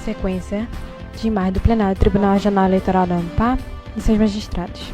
sequência de imagem do plenário do Tribunal Regional Eleitoral do Amapá e seus magistrados.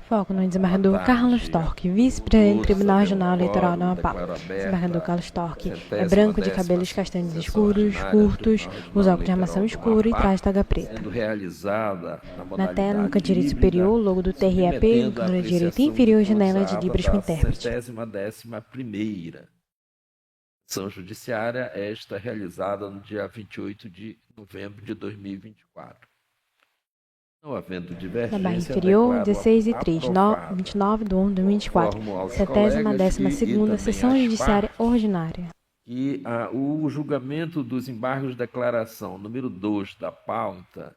Foco no desembargador Carlos Torque, vice-presidente do Tribunal Regional Eleitoral do Amapá. Desembargador Carlos Torque é branco, de cabelos castanhos escuros, curtos, usa óculos de armação escura e traz toga preta. Na tela, no canto direito superior, o logo do TREP, no canto direito inferior, janela de Libras com intérprete. 11ª ação judiciária, esta realizada no dia 28 de novembro de 2024. Não havendo divergência, Na barra inferior, 16 e 3, 29 de 1 de 2024, 70ª sessão judiciária ordinária. E o julgamento dos embargos de declaração, número 2 da pauta,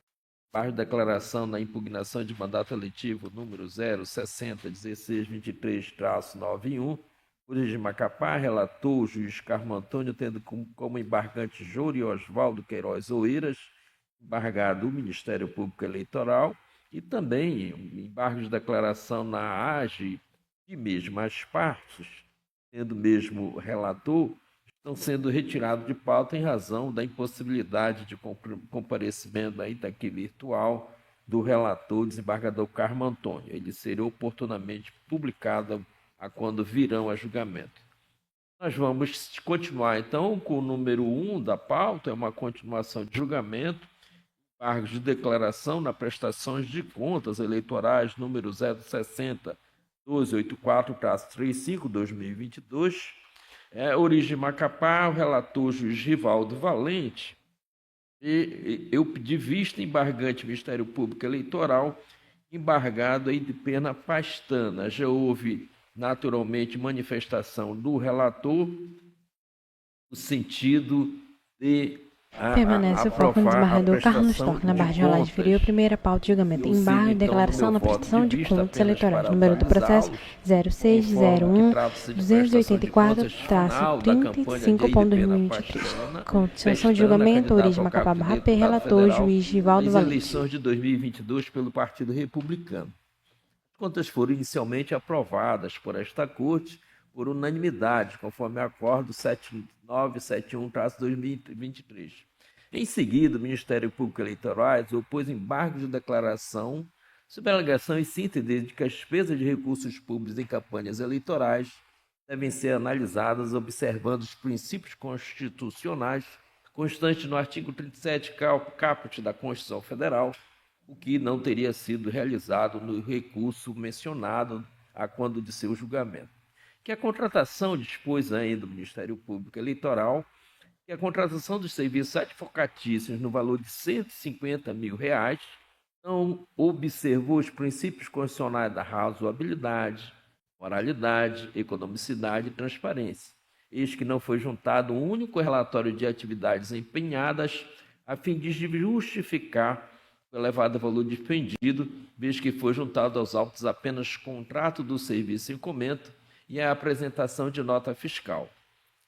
embargo de declaração na impugnação de mandato eletivo, número 0601623-91, Juiz de Macapá, relator o juiz Carmo Antônio, tendo como embargante Júri Osvaldo Queiroz Oeiras, embargado o Ministério Público Eleitoral, e também embargos de declaração na AGE e mesmo as partes, sendo mesmo relator, estão sendo retirados de pauta em razão da impossibilidade de comparecimento ainda aqui virtual do relator desembargador Carmo Antônio. Ele será oportunamente publicado a quando virão a julgamento. Nós vamos continuar então com o número 1 da pauta, é uma continuação de julgamento, embargos de declaração na prestações de contas eleitorais, número 060-1284-35-2022. Origem Macapá, o relator juiz Rivaldo Valente, e eu pedi vista embargante Ministério Público Eleitoral, embargado aí de pena pastana. Já houve, naturalmente, manifestação do relator no sentido de permanece o foco no desembargador Carlos Torque, na barra de rolagem inferior, primeira pauta de julgamento. Embargo de declaração na prestação de contas eleitorais. Número do processo 0601-284-35.2023. Continuação de julgamento, origem Macapá barra P, relator juiz Rivaldo Valente. Eleições de 2022 pelo Partido Republicano. As contas foram inicialmente aprovadas por esta Corte por unanimidade, conforme acordo 7971-2023. Em seguida, o Ministério Público Eleitoral opôs embargo de declaração sob alegação e síntese de que as despesas de recursos públicos em campanhas eleitorais devem ser analisadas observando os princípios constitucionais constantes no artigo 37 caput da Constituição Federal, o que não teria sido realizado no recurso mencionado a quando de seu julgamento. Que a contratação dispôs ainda do Ministério Público Eleitoral que a contratação dos serviços advocatícios no valor de R$150 mil não observou os princípios constitucionais da razoabilidade, moralidade, economicidade e transparência. Eis que não foi juntado um único relatório de atividades empenhadas a fim de justificar o elevado valor despendido, visto que foi juntado aos autos apenas contrato do serviço em comento e a apresentação de nota fiscal,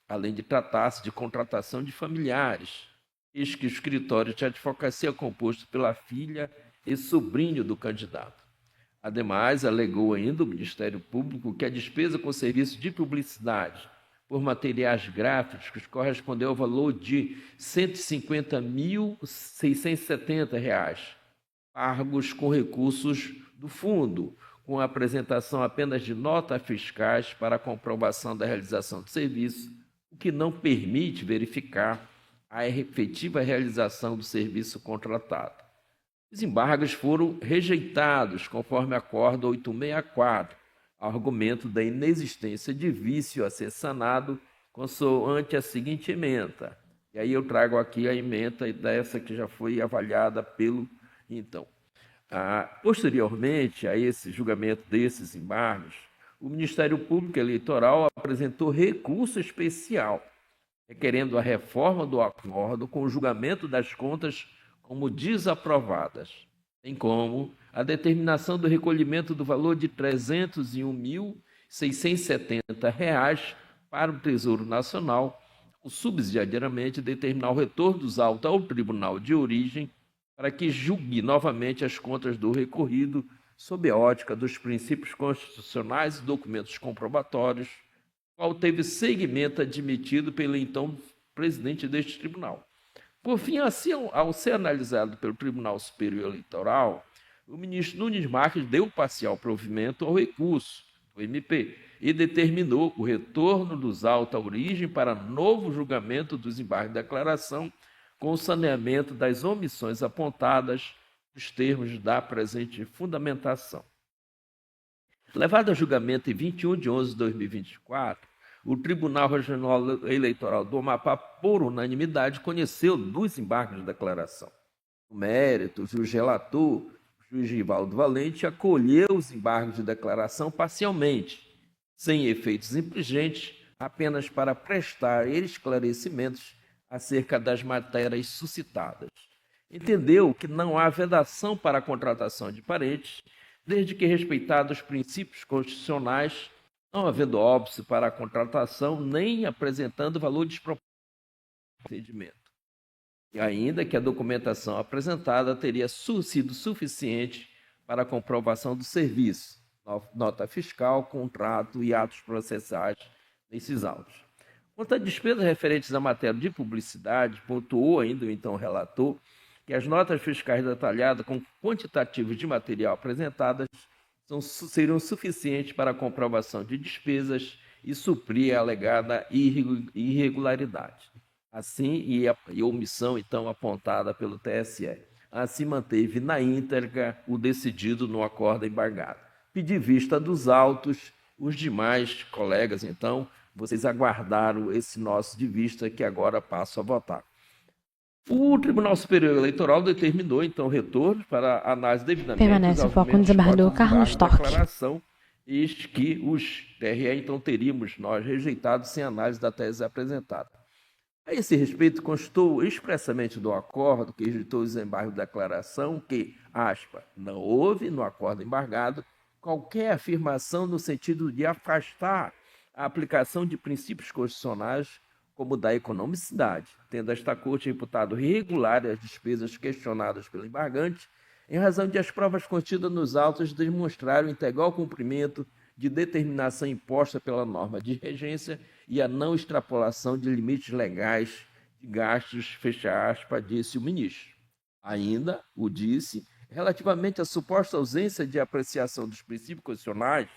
além de tratar-se de contratação de familiares, eis que o escritório de advocacia é composto pela filha e sobrinho do candidato. Ademais, alegou ainda o Ministério Público que a despesa com serviço de publicidade por materiais gráficos correspondeu ao valor de R$150.670, pagos com recursos do fundo, com a apresentação apenas de notas fiscais para a comprovação da realização do serviço, o que não permite verificar a efetiva realização do serviço contratado. Os embargos foram rejeitados, conforme acordo 864, ao argumento da inexistência de vício a ser sanado consoante a seguinte ementa. E aí eu trago aqui a ementa dessa que já foi avaliada pelo então. Posteriormente a esse julgamento desses embargos, o Ministério Público Eleitoral apresentou recurso especial, requerendo a reforma do acordo com o julgamento das contas como desaprovadas. bem como a determinação do recolhimento do valor de R$ 301.670 para o Tesouro Nacional, o subsidiariamente determinar o retorno dos autos ao Tribunal de Origem para que julgue novamente as contas do recorrido sob a ótica dos princípios constitucionais e documentos comprobatórios, qual teve seguimento admitido pelo então presidente deste tribunal. Por fim, assim, ao ser analisado pelo Tribunal Superior Eleitoral, o ministro Nunes Marques deu parcial provimento ao recurso do MP e determinou o retorno dos autos à origem para novo julgamento dos embargos de declaração com o saneamento das omissões apontadas nos termos da presente fundamentação. Levado a julgamento em 21 de 11 de 2024, o Tribunal Regional Eleitoral do Amapá, por unanimidade, conheceu dos embargos de declaração. No mérito, o juiz relator, o juiz Givaldo Valente, acolheu os embargos de declaração parcialmente, sem efeitos infringentes, apenas para prestar esclarecimentos acerca das matérias suscitadas. Entendeu que não há vedação para a contratação de parentes, desde que respeitados os princípios constitucionais, não havendo óbice para a contratação, nem apresentando valor desproporcional ao procedimento. E ainda que a documentação apresentada teria sido suficiente para a comprovação do serviço, nota fiscal, contrato e atos processuais nesses autos. Quanto a despesas referentes à matéria de publicidade, pontuou ainda o então relator que as notas fiscais detalhadas com quantitativos de material apresentadas seriam suficientes para a comprovação de despesas e suprir a alegada irregularidade. Assim, e a omissão então apontada pelo TSE. Assim manteve na íntegra o decidido no acordo embargado. Pedi vista dos autos, os demais colegas, então, vocês aguardaram esse nosso de vista que agora passo a votar. O Tribunal Superior Eleitoral determinou, então, retorno para análise devidamente Permanece o foco no desembargador Carlos Storck. Eis que os TRE, então, teríamos nós rejeitado sem análise da tese apresentada. A esse respeito, constou expressamente do acordo que rejeitou os embargos de declaração que, aspa, não houve no acordo embargado qualquer afirmação no sentido de afastar a aplicação de princípios constitucionais como da economicidade, tendo esta Corte reputado regular as despesas questionadas pelo embargante, em razão de as provas contidas nos autos demonstrarem o integral cumprimento de determinação imposta pela norma de regência e a não extrapolação de limites legais de gastos, fecha aspas, disse o ministro. Ainda o disse, relativamente à suposta ausência de apreciação dos princípios constitucionais,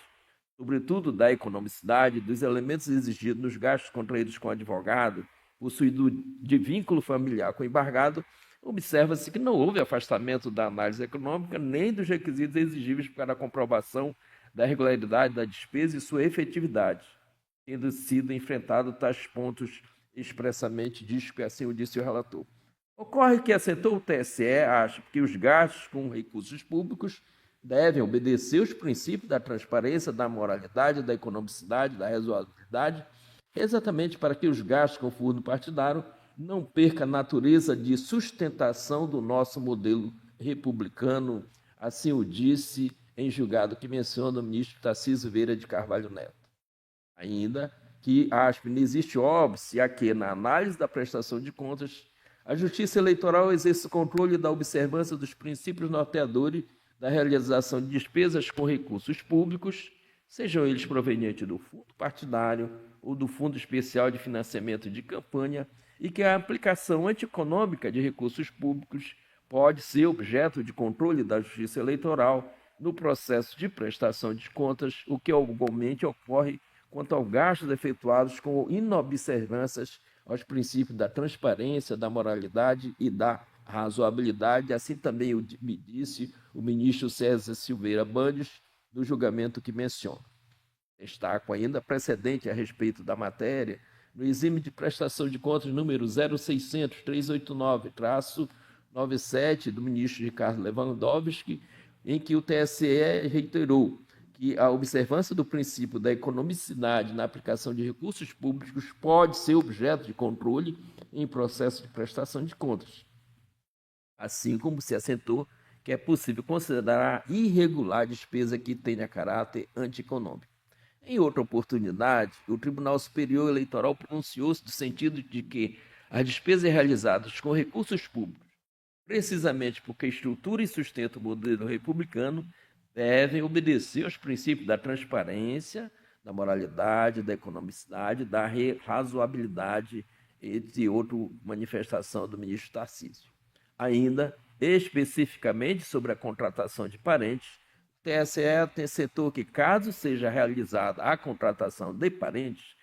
sobretudo da economicidade, dos elementos exigidos nos gastos contraídos com o advogado, possuído de vínculo familiar com o embargado, observa-se que não houve afastamento da análise econômica nem dos requisitos exigíveis para a comprovação da regularidade da despesa e sua efetividade, tendo sido enfrentado tais pontos expressamente diz que assim o disse o relator. Ocorre que assentou o TSE, acha que os gastos com recursos públicos devem obedecer os princípios da transparência, da moralidade, da economicidade, da razoabilidade, exatamente para que os gastos com fundo partidário não percam a natureza de sustentação do nosso modelo republicano, assim o disse em julgado que menciona o ministro Tarcísio Vieira de Carvalho Neto. Ainda que, aspas, não existe óbice a que, na análise da prestação de contas, a Justiça Eleitoral exerça o controle da observância dos princípios norteadores da realização de despesas com recursos públicos, sejam eles provenientes do fundo partidário ou do Fundo Especial de Financiamento de Campanha, e que a aplicação antieconômica de recursos públicos pode ser objeto de controle da Justiça Eleitoral no processo de prestação de contas, o que igualmente ocorre quanto aos gastos efetuados com inobservâncias aos princípios da transparência, da moralidade e da razoabilidade. Assim também me disse o ministro César Silveira Bandes, no julgamento que menciono. Destaco ainda precedente a respeito da matéria, no exame de prestação de contas número 0600-389-97 do ministro Ricardo Lewandowski, em que o TSE reiterou que a observância do princípio da economicidade na aplicação de recursos públicos pode ser objeto de controle em processo de prestação de contas. Assim como se assentou que é possível considerar irregular despesa que tenha caráter antieconômico. Em outra oportunidade, o Tribunal Superior Eleitoral pronunciou-se no sentido de que as despesas realizadas com recursos públicos, precisamente porque estrutura e sustenta o modelo republicano, devem obedecer aos princípios da transparência, da moralidade, da economicidade, da razoabilidade, entre outra manifestação do ministro Tarcísio. Ainda, especificamente sobre a contratação de parentes, o TSE tentou que, caso seja realizada a contratação de parentes,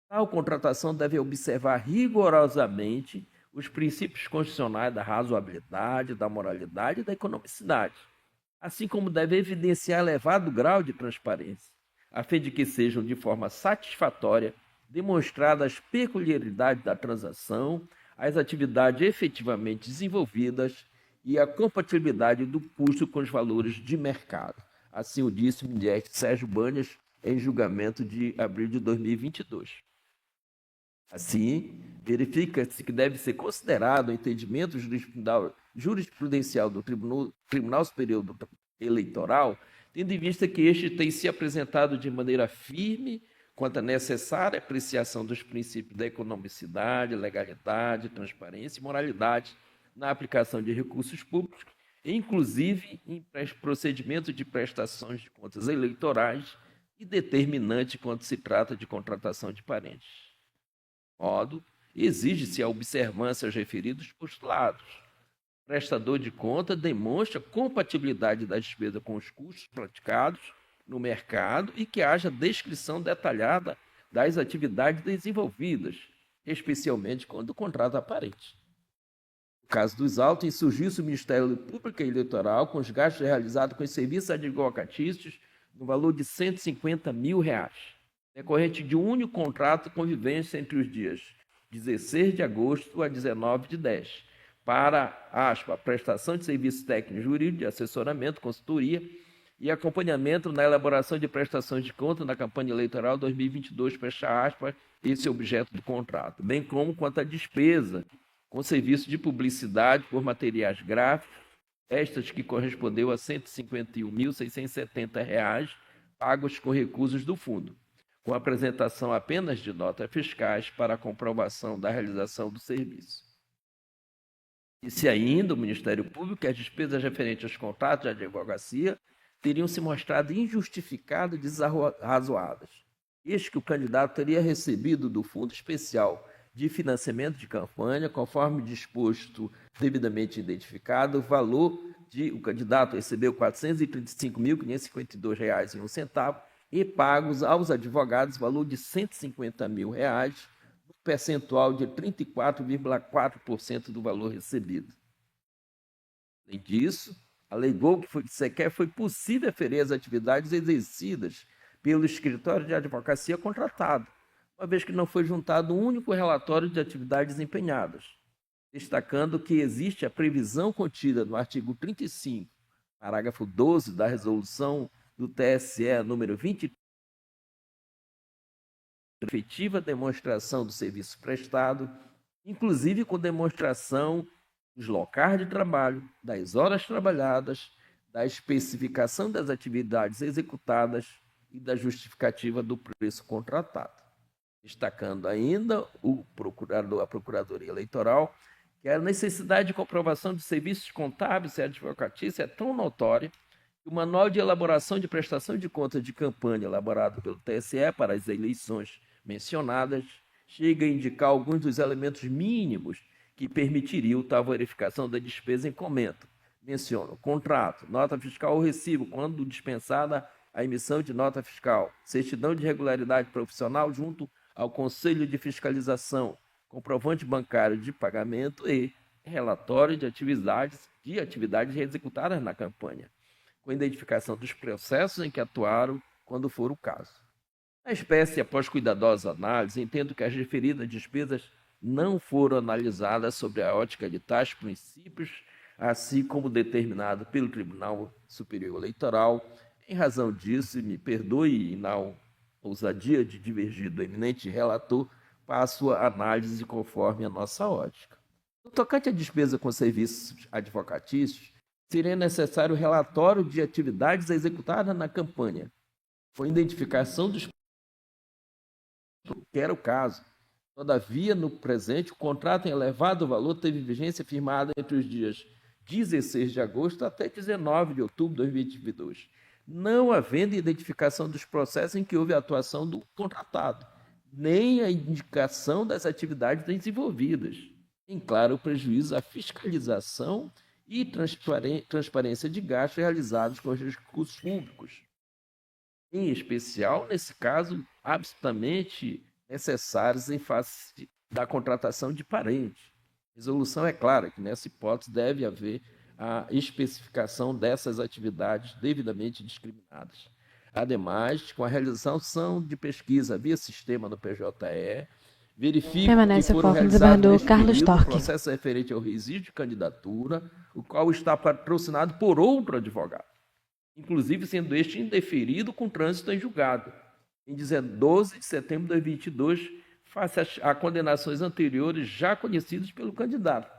tal contratação deve observar rigorosamente os princípios constitucionais da razoabilidade, da moralidade e da economicidade, assim como deve evidenciar elevado grau de transparência, a fim de que sejam de forma satisfatória demonstradas as peculiaridades da transação, as atividades efetivamente desenvolvidas e a compatibilidade do custo com os valores de mercado. Assim o disse o ministro Sérgio Banhas em julgamento de abril de 2022. Assim, verifica-se que deve ser considerado o entendimento jurisprudencial do Tribunal Superior Eleitoral, tendo em vista que este tem se apresentado de maneira firme quanto à necessária apreciação dos princípios da economicidade, legalidade, transparência e moralidade na aplicação de recursos públicos, inclusive em procedimento de prestações de contas eleitorais e determinante quando se trata de contratação de parentes. De modo, exige-se a observância aos referidos postulados. O prestador de conta demonstra compatibilidade da despesa com os custos praticados no mercado e que haja descrição detalhada das atividades desenvolvidas, especialmente quando contrata parente. No caso dos autos, insurgiu-se o Ministério Público Eleitoral com os gastos realizados com os serviços advocatícios no valor de R$ 150 mil, decorrente de um único contrato de convivência entre os dias 16 de agosto a 19 de 10, para, aspas, prestação de serviços técnicos jurídicos, de assessoramento, consultoria e acompanhamento na elaboração de prestações de contas na campanha eleitoral 2022, fecha aspas, esse é o objeto do contrato, bem como quanto à despesa com serviço de publicidade por materiais gráficos, estas que correspondeu a R$ 151.670, pagos com recursos do fundo, com apresentação apenas de notas fiscais para a comprovação da realização do serviço. Disse ainda o Ministério Público que as despesas referentes aos contratos de advocacia teriam se mostrado injustificadas e desarrazoadas. Eis que o candidato teria recebido do Fundo Especial de Financiamento de Campanha, conforme disposto devidamente identificado, o valor o candidato recebeu R$ 435.552,01 e pagos aos advogados valor de R$ 150 mil, no percentual de 34,4% do valor recebido. Além disso, alegou que sequer foi possível aferir as atividades exercidas pelo escritório de advocacia contratado, uma vez que não foi juntado um único relatório de atividades desempenhadas, destacando que existe a previsão contida no artigo 35, parágrafo 12 da resolução do TSE número 23, efetiva demonstração do serviço prestado, inclusive com demonstração dos locais de trabalho, das horas trabalhadas, da especificação das atividades executadas e da justificativa do preço contratado. Destacando ainda a Procuradoria Eleitoral que a necessidade de comprovação de serviços contábeis e advocatícios é tão notória que o Manual de Elaboração de Prestação de Contas de Campanha elaborado pelo TSE para as eleições mencionadas chega a indicar alguns dos elementos mínimos que permitiriam tal verificação da despesa em comento. Menciono contrato, nota fiscal ou recibo, quando dispensada a emissão de nota fiscal, certidão de regularidade profissional junto ao Conselho de Fiscalização, comprovante bancário de pagamento e relatório de atividades executadas na campanha, com identificação dos processos em que atuaram, quando for o caso. Na espécie, após cuidadosa análise, entendo que as referidas despesas não foram analisadas sobre a ótica de tais princípios, assim como determinado pelo Tribunal Superior Eleitoral. Em razão disso, me perdoe na ousadia de divergir do eminente relator, passo a análise conforme a nossa ótica. No tocante à despesa com serviços advocatícios, seria necessário relatório de atividades executadas na campanha, com identificação dos que era o caso. Todavia, no presente, o contrato em elevado valor teve vigência firmada entre os dias 16 de agosto até 19 de outubro de 2022, não havendo identificação dos processos em que houve a atuação do contratado, nem a indicação das atividades desenvolvidas. Em claro prejuízo à fiscalização e transparência de gastos realizados com os recursos públicos. Em especial, nesse caso, absolutamente necessários em face da contratação de parente. A resolução é clara que, nessa hipótese, deve haver a especificação dessas atividades devidamente discriminadas. Ademais, com a realização de pesquisa via sistema no PJE, verifico que foram realizados neste período processo referente ao resíduo de candidatura, o qual está patrocinado por outro advogado, inclusive sendo este indeferido com trânsito em julgado, em 12 de setembro de 2022, face a condenações anteriores já conhecidas pelo candidato,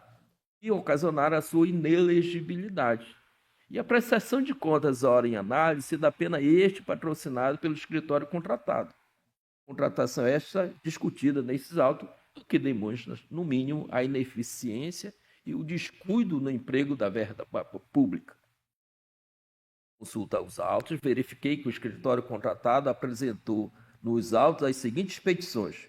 e ocasionaram a sua inelegibilidade. E a prestação de contas, ora em análise, da pena este patrocinado pelo escritório contratado. Contratação esta discutida nesses autos, o que demonstra, no mínimo, a ineficiência e o descuido no emprego da verba pública. Consulta os autos, verifiquei que o escritório contratado apresentou nos autos as seguintes petições: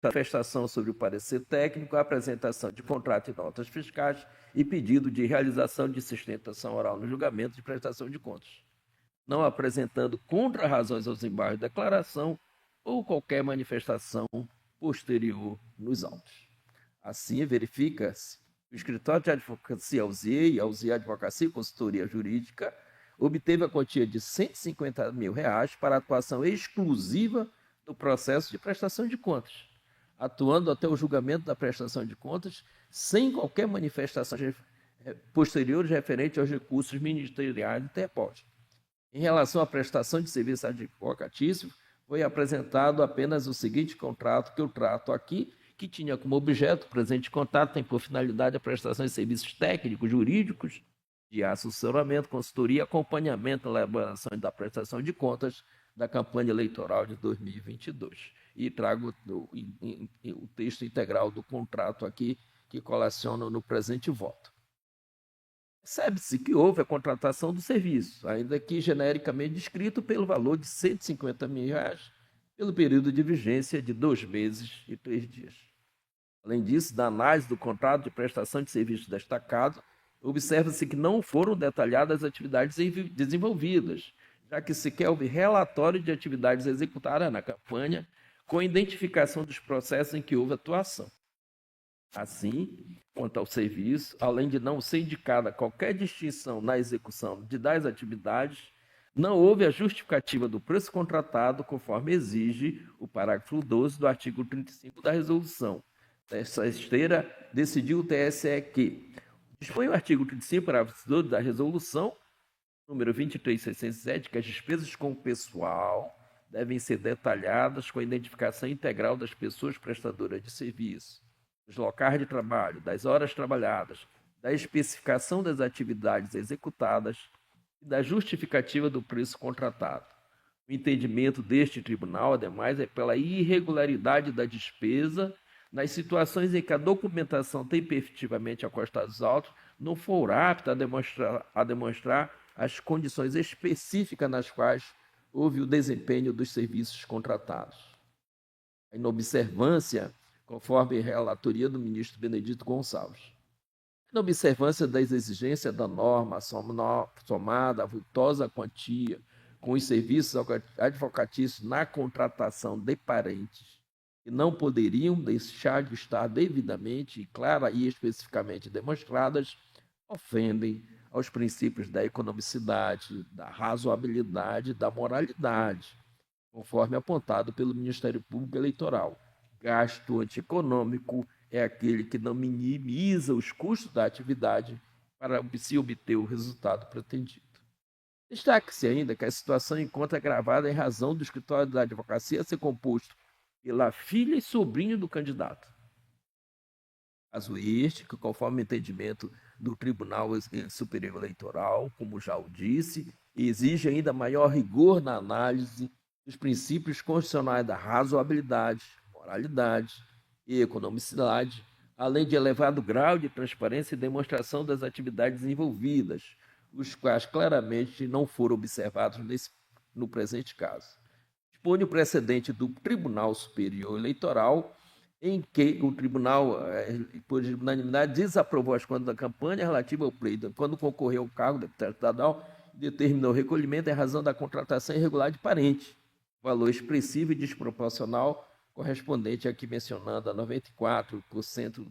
manifestação sobre o parecer técnico, apresentação de contrato e notas fiscais e pedido de realização de sustentação oral no julgamento de prestação de contas, não apresentando contrarrazões aos embargos de declaração ou qualquer manifestação posterior nos autos. Assim, verifica-se que o escritório de advocacia Alzier Advocacia e Consultoria Jurídica obteve a quantia de R$ 150 mil para atuação exclusiva no processo de prestação de contas, atuando até o julgamento da prestação de contas sem qualquer manifestação posterior referente aos recursos ministeriais interpostos. Em relação à prestação de serviço advocatício, foi apresentado apenas o seguinte contrato que eu trato aqui, que tinha como objeto: o presente contrato tem por finalidade a prestação de serviços técnicos, jurídicos, de assessoramento, consultoria e acompanhamento na elaboração da prestação de contas da campanha eleitoral de 2022. E trago o texto integral do contrato aqui, que coleciono no presente voto. Percebe-se que houve a contratação do serviço, ainda que genericamente descrito, pelo valor de R$ 150 mil, pelo período de vigência de 2 meses e 3 dias. Além disso, da análise do contrato de prestação de serviço destacado, observa-se que não foram detalhadas as atividades desenvolvidas, já que sequer houve relatório de atividades executadas na campanha, com identificação dos processos em que houve atuação. Assim, quanto ao serviço, além de não ser indicada qualquer distinção na execução das atividades, não houve a justificativa do preço contratado, conforme exige o parágrafo 12 do artigo 35 da resolução. Dessa esteira, decidiu o TSE que dispõe o artigo 35, parágrafo 12 da resolução, número 23.607, que as despesas com o pessoal devem ser detalhadas com a identificação integral das pessoas prestadoras de serviço, dos locais de trabalho, das horas trabalhadas, da especificação das atividades executadas e da justificativa do preço contratado. O entendimento deste tribunal, ademais, é pela irregularidade da despesa nas situações em que a documentação tempestivamente acostada aos autos não for apta a demonstrar as condições específicas nas quais houve o desempenho dos serviços contratados. A inobservância, conforme a relatoria do ministro Benedito Gonçalves. Na observância das exigências da norma, somada à vultosa quantia com os serviços advocatícios na contratação de parentes, que não poderiam deixar de estar devidamente, clara e especificamente demonstradas, ofendem aos princípios da economicidade, da razoabilidade e da moralidade, conforme apontado pelo Ministério Público Eleitoral. Gasto antieconômico é aquele que não minimiza os custos da atividade para se obter o resultado pretendido. Destaque-se ainda que a situação encontra agravada em razão do escritório da advocacia ser composto pela filha e sobrinho do candidato. Caso este, que conforme o entendimento do Tribunal Superior Eleitoral, como já o disse, exige ainda maior rigor na análise dos princípios constitucionais da razoabilidade, moralidade e economicidade, além de elevado grau de transparência e demonstração das atividades envolvidas, os quais claramente não foram observados no presente caso. Dispõe o precedente do Tribunal Superior Eleitoral, em que o tribunal, por unanimidade, desaprovou as contas da campanha relativa ao pleito, quando concorreu ao cargo de deputado estadual, determinou o recolhimento em razão da contratação irregular de parente, valor expressivo e desproporcional, correspondente aqui mencionando a 94%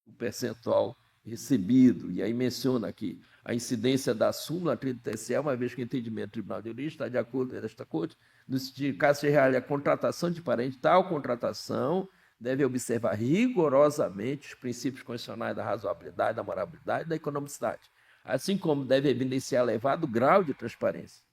do percentual recebido. E aí menciona aqui a incidência da súmula 30 TSE, uma vez que o entendimento do Tribunal de Justiça está de acordo com esta Corte, no caso se realize a contratação de parente, tal contratação deve observar rigorosamente os princípios constitucionais da razoabilidade, da moralidade e da economicidade, assim como deve evidenciar elevado grau de transparência,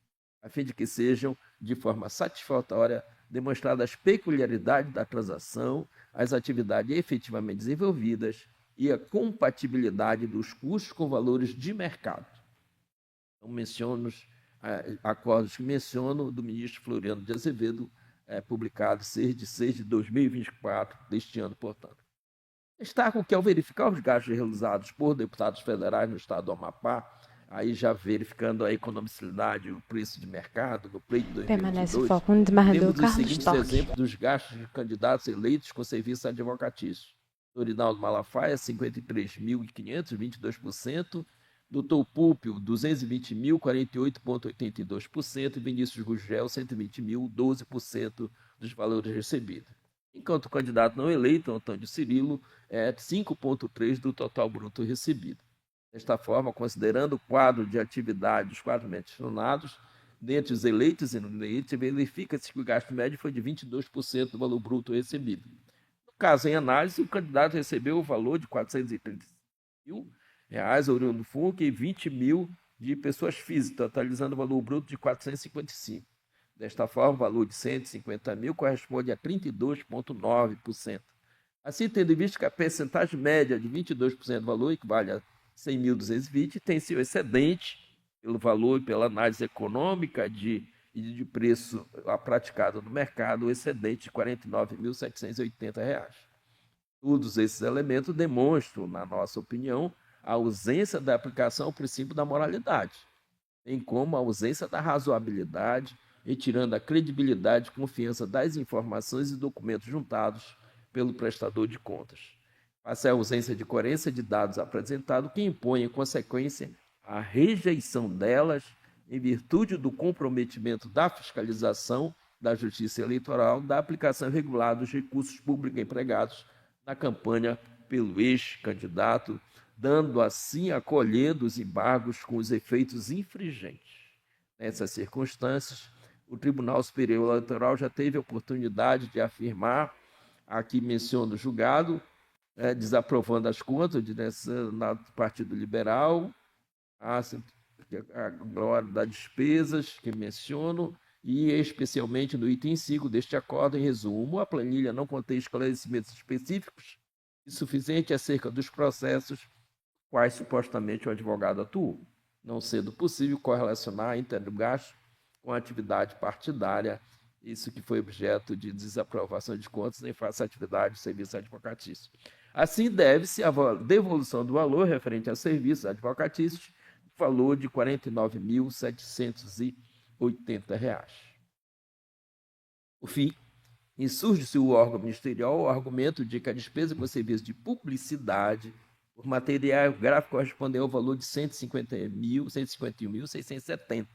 a fim de que sejam, de forma satisfatória, demonstradas as peculiaridades da transação, as atividades efetivamente desenvolvidas e a compatibilidade dos custos com valores de mercado. Então, menciono os acordos que menciono do ministro Floriano de Azevedo, publicado 6 de 6 de 2024, deste ano, portanto. Destaco que, ao verificar os gastos realizados por deputados federais no estado do Amapá, aí já verificando a economicidade e o preço de mercado no pleito de 2022, temos os seguintes exemplos dos gastos de candidatos eleitos com serviços advocatícios. Dorinaldo Malafaia, 53.500, 22%. Doutor Púlpio, 220 mil, 48,82%, e Vinícius Gugel, 120 mil, 12% dos valores recebidos. Enquanto o candidato não eleito, Antônio Cirilo, é 5,3% do total bruto recebido. Desta forma, considerando o quadro de atividade dos quatro mencionados, dentre os eleitos e não eleitos, verifica-se que o gasto médio foi de 22% do valor bruto recebido. No caso em análise, o candidato recebeu o valor de R$ 430 mil, oriundo do FUNC, e 20 mil de pessoas físicas, totalizando o valor bruto de 455. Desta forma, o valor de 150 mil corresponde a 32,9%. Assim, tendo em vista que a percentagem média de 22% do valor equivale a 100.220, tem seu excedente pelo valor e pela análise econômica de preço praticado no mercado, o excedente de R$ 49.780. Todos esses elementos demonstram, na nossa opinião, a ausência da aplicação ao princípio da moralidade, bem como a ausência da razoabilidade, retirando a credibilidade e confiança das informações e documentos juntados pelo prestador de contas. Face à ausência de coerência de dados apresentados, que impõe, em consequência, a rejeição delas em virtude do comprometimento da fiscalização da Justiça Eleitoral da aplicação regular dos recursos públicos empregados na campanha pelo ex-candidato, dando assim acolhendo os embargos com os efeitos infringentes. Nessas circunstâncias, o Tribunal Superior Eleitoral já teve a oportunidade de afirmar, aqui menciono o julgado, desaprovando as contas do Partido Liberal, a glória das despesas que menciono, e especialmente no item 5 deste acordo, em resumo, a planilha não contém esclarecimentos específicos e suficientes acerca dos processos quais supostamente o advogado atuou, não sendo possível correlacionar a íntegra do gasto com a atividade partidária, isso que foi objeto de desaprovação de contas em face à atividade de serviço advocatício. Assim, deve-se a devolução do valor referente a serviços advocatícios, valor de R$ 49.780. Por fim, insurge-se o órgão ministerial o argumento de que a despesa com serviço de publicidade por material gráfico correspondeu ao valor de R$ 151.670,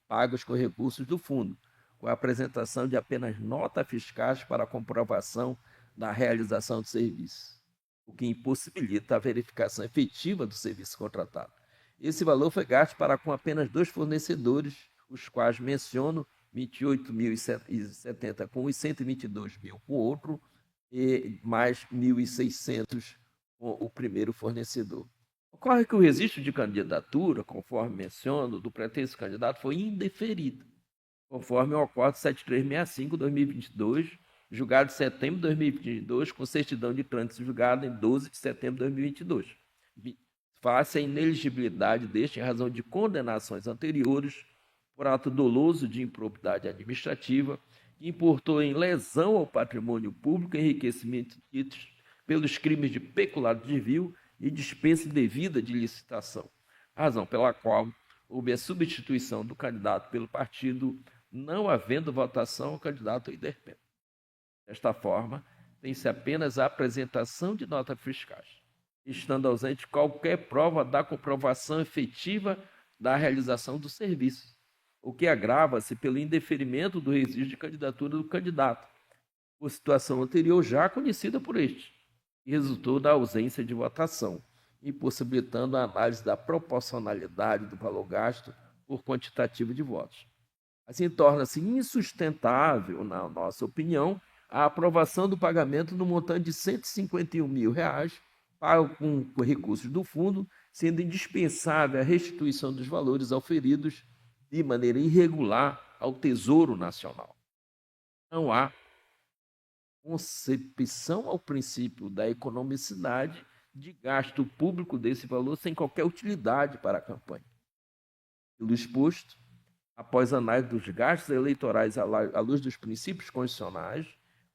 pagos com recursos do fundo, com a apresentação de apenas notas fiscais para a comprovação da realização do serviço, o que impossibilita a verificação efetiva do serviço contratado. Esse valor foi gasto para com apenas 2 fornecedores, os quais menciono 28.070 com os 122.000 com o outro, e mais 1.600 com o primeiro fornecedor. Ocorre que o registro de candidatura, conforme menciono, do pretenso candidato foi indeferido, conforme o acordo 7365/2022, julgado em setembro de 2022, com certidão de trânsito julgada em 12 de setembro de 2022. Face à ineligibilidade deste em razão de condenações anteriores por ato doloso de improbidade administrativa, que importou em lesão ao patrimônio público, enriquecimento de títulos pelos crimes de peculato de desvio e dispensa indevida de licitação, razão pela qual houve a substituição do candidato pelo partido, não havendo votação ao candidato independente. Desta forma, tem-se apenas a apresentação de notas fiscais, estando ausente qualquer prova da comprovação efetiva da realização do serviço, o que agrava-se pelo indeferimento do registro de candidatura do candidato, por situação anterior já conhecida por este, que resultou da ausência de votação, impossibilitando a análise da proporcionalidade do valor gasto por quantitativo de votos. Assim, torna-se insustentável, na nossa opinião, a aprovação do pagamento no montante de R$ 151 mil, pago com recursos do fundo, sendo indispensável a restituição dos valores auferidos de maneira irregular ao Tesouro Nacional. Não há concepção ao princípio da economicidade de gasto público desse valor sem qualquer utilidade para a campanha. Pelo exposto, após análise dos gastos eleitorais à luz dos princípios constitucionais,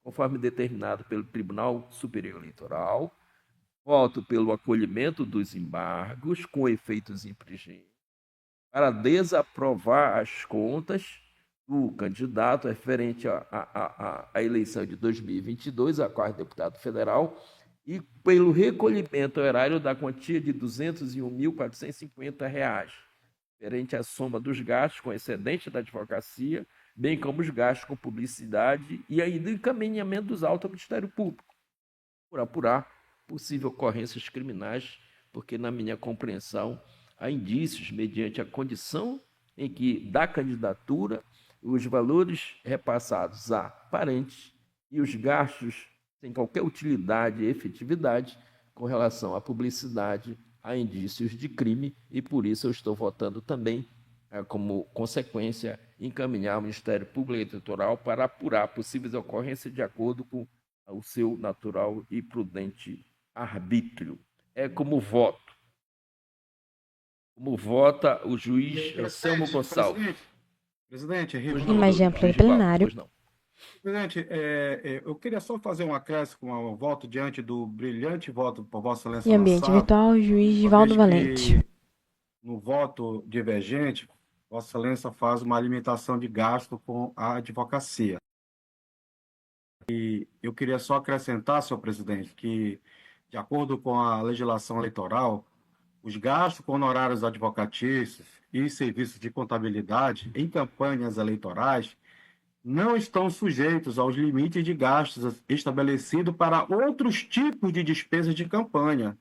conforme determinado pelo Tribunal Superior Eleitoral, voto pelo acolhimento dos embargos com efeitos infringentes, para desaprovar as contas do candidato referente à eleição de 2022, a qual deputado federal, e pelo recolhimento horário da quantia de R$ 201.450, referente à soma dos gastos com excedente da advocacia, bem como os gastos com publicidade e ainda o encaminhamento dos autos ao Ministério Público, por apurar possíveis ocorrências criminais, porque, na minha compreensão, há indícios, mediante a condição em que da candidatura, os valores repassados a parentes e os gastos sem qualquer utilidade e efetividade com relação à publicidade, há indícios de crime e, por isso, eu estou votando também, como consequência, encaminhar ao Ministério Público Eleitoral para apurar possíveis ocorrências de acordo com o seu natural e prudente arbítrio. É como voto. Como vota o juiz Anselmo Gonçalves. Presidente, Imagem ampla do plenário. Presidente, eu queria só fazer um acréscimo ao voto diante do brilhante voto por Vossa Excelência. Em ambiente virtual, juiz Givaldo Valente. No voto divergente, Vossa Excelência faz uma limitação de gasto com a advocacia. E eu queria só acrescentar, senhor presidente, que, de acordo com a legislação eleitoral, os gastos com honorários advocatícios e serviços de contabilidade em campanhas eleitorais não estão sujeitos aos limites de gastos estabelecidos para outros tipos de despesas de campanha,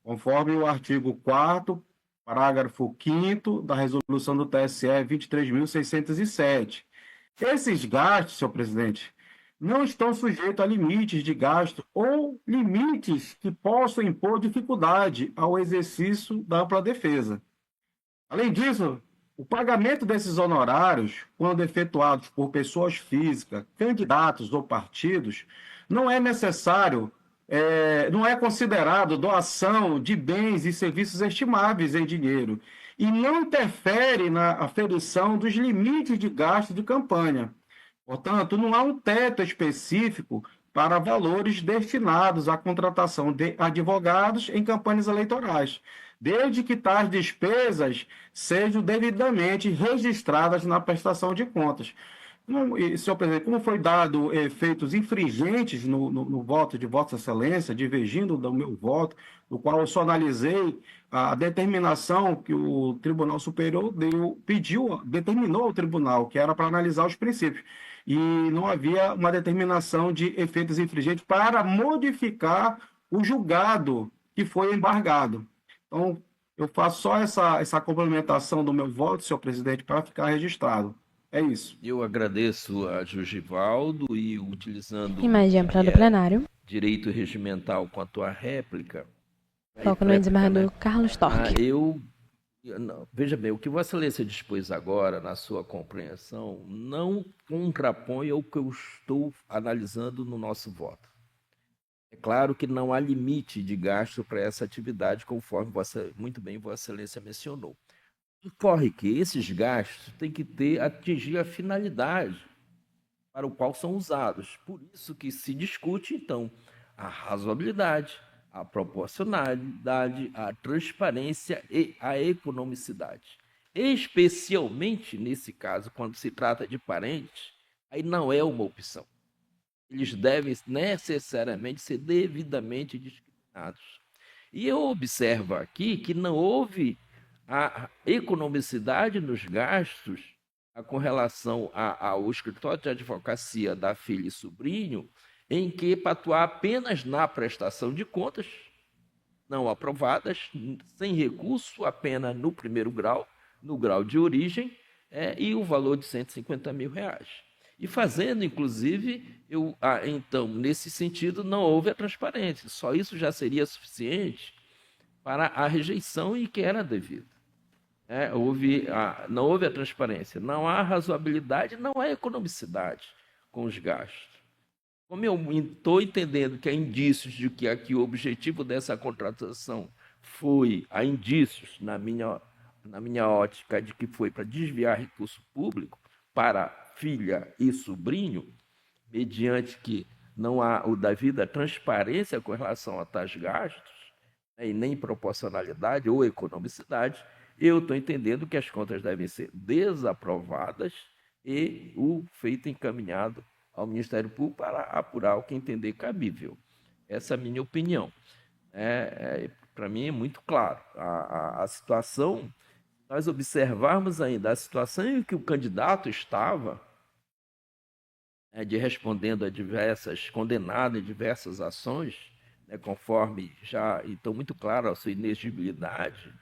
conforme o artigo 4º, parágrafo 5º da resolução do TSE 23.607. Esses gastos, senhor presidente, não estão sujeitos a limites de gasto ou limites que possam impor dificuldade ao exercício da ampla defesa. Além disso, o pagamento desses honorários, quando efetuados por pessoas físicas, candidatos ou partidos, não é necessário, não é considerado doação de bens e serviços estimáveis em dinheiro e não interfere na aferição dos limites de gasto de campanha. Portanto, não há um teto específico para valores destinados à contratação de advogados em campanhas eleitorais, desde que tais despesas sejam devidamente registradas na prestação de contas. Senhor presidente, como foi dado efeitos infringentes no voto de Vossa Excelência, divergindo do meu voto, no qual eu só analisei a determinação que o Tribunal Superior determinou ao tribunal, que era para analisar os princípios. E não havia uma determinação de efeitos infringentes para modificar o julgado que foi embargado. Então, eu faço só essa complementação do meu voto, senhor presidente, para ficar registrado. É isso. Eu agradeço a Givaldo e, utilizando Imagem ampla do plenário. direito regimental quanto à réplica. Foco no desembargador Carlos Torque. Eu Não, veja bem, o que Vossa Excelência dispôs agora, na sua compreensão, não contrapõe ao que eu estou analisando no nosso voto. É claro que não há limite de gasto para essa atividade, conforme muito bem Vossa Excelência mencionou. Ocorre que esses gastos têm que atingir a finalidade para o qual são usados. Por isso que se discute, então, a razoabilidade, a proporcionalidade, a transparência e a economicidade. Especialmente nesse caso, quando se trata de parentes, aí não é uma opção. Eles devem necessariamente ser devidamente discriminados. E eu observo aqui que não houve a economicidade nos gastos com relação ao escritório de advocacia da filha e sobrinho, em que patuar apenas na prestação de contas não aprovadas, sem recurso, apenas no primeiro grau, no grau de origem, e o valor de R$150 mil. E fazendo, inclusive, então, nesse sentido, não houve a transparência. Só isso já seria suficiente para a rejeição e que era devida. Não houve a transparência, não há razoabilidade, não há economicidade com os gastos. Como eu estou entendendo que há indícios de que aqui o objetivo dessa contratação há indícios, na minha ótica, de que foi para desviar recurso público para filha e sobrinho, mediante que não há o devida transparência com relação a tais gastos, e nem proporcionalidade ou economicidade, eu estou entendendo que as contas devem ser desaprovadas e o feito encaminhado ao Ministério Público para apurar o que entender cabível. Essa é a minha opinião. Para mim é muito claro. A situação, nós observarmos ainda a situação em que o candidato estava, de respondendo condenado em diversas ações, conforme já está muito claro a sua inexigibilidade,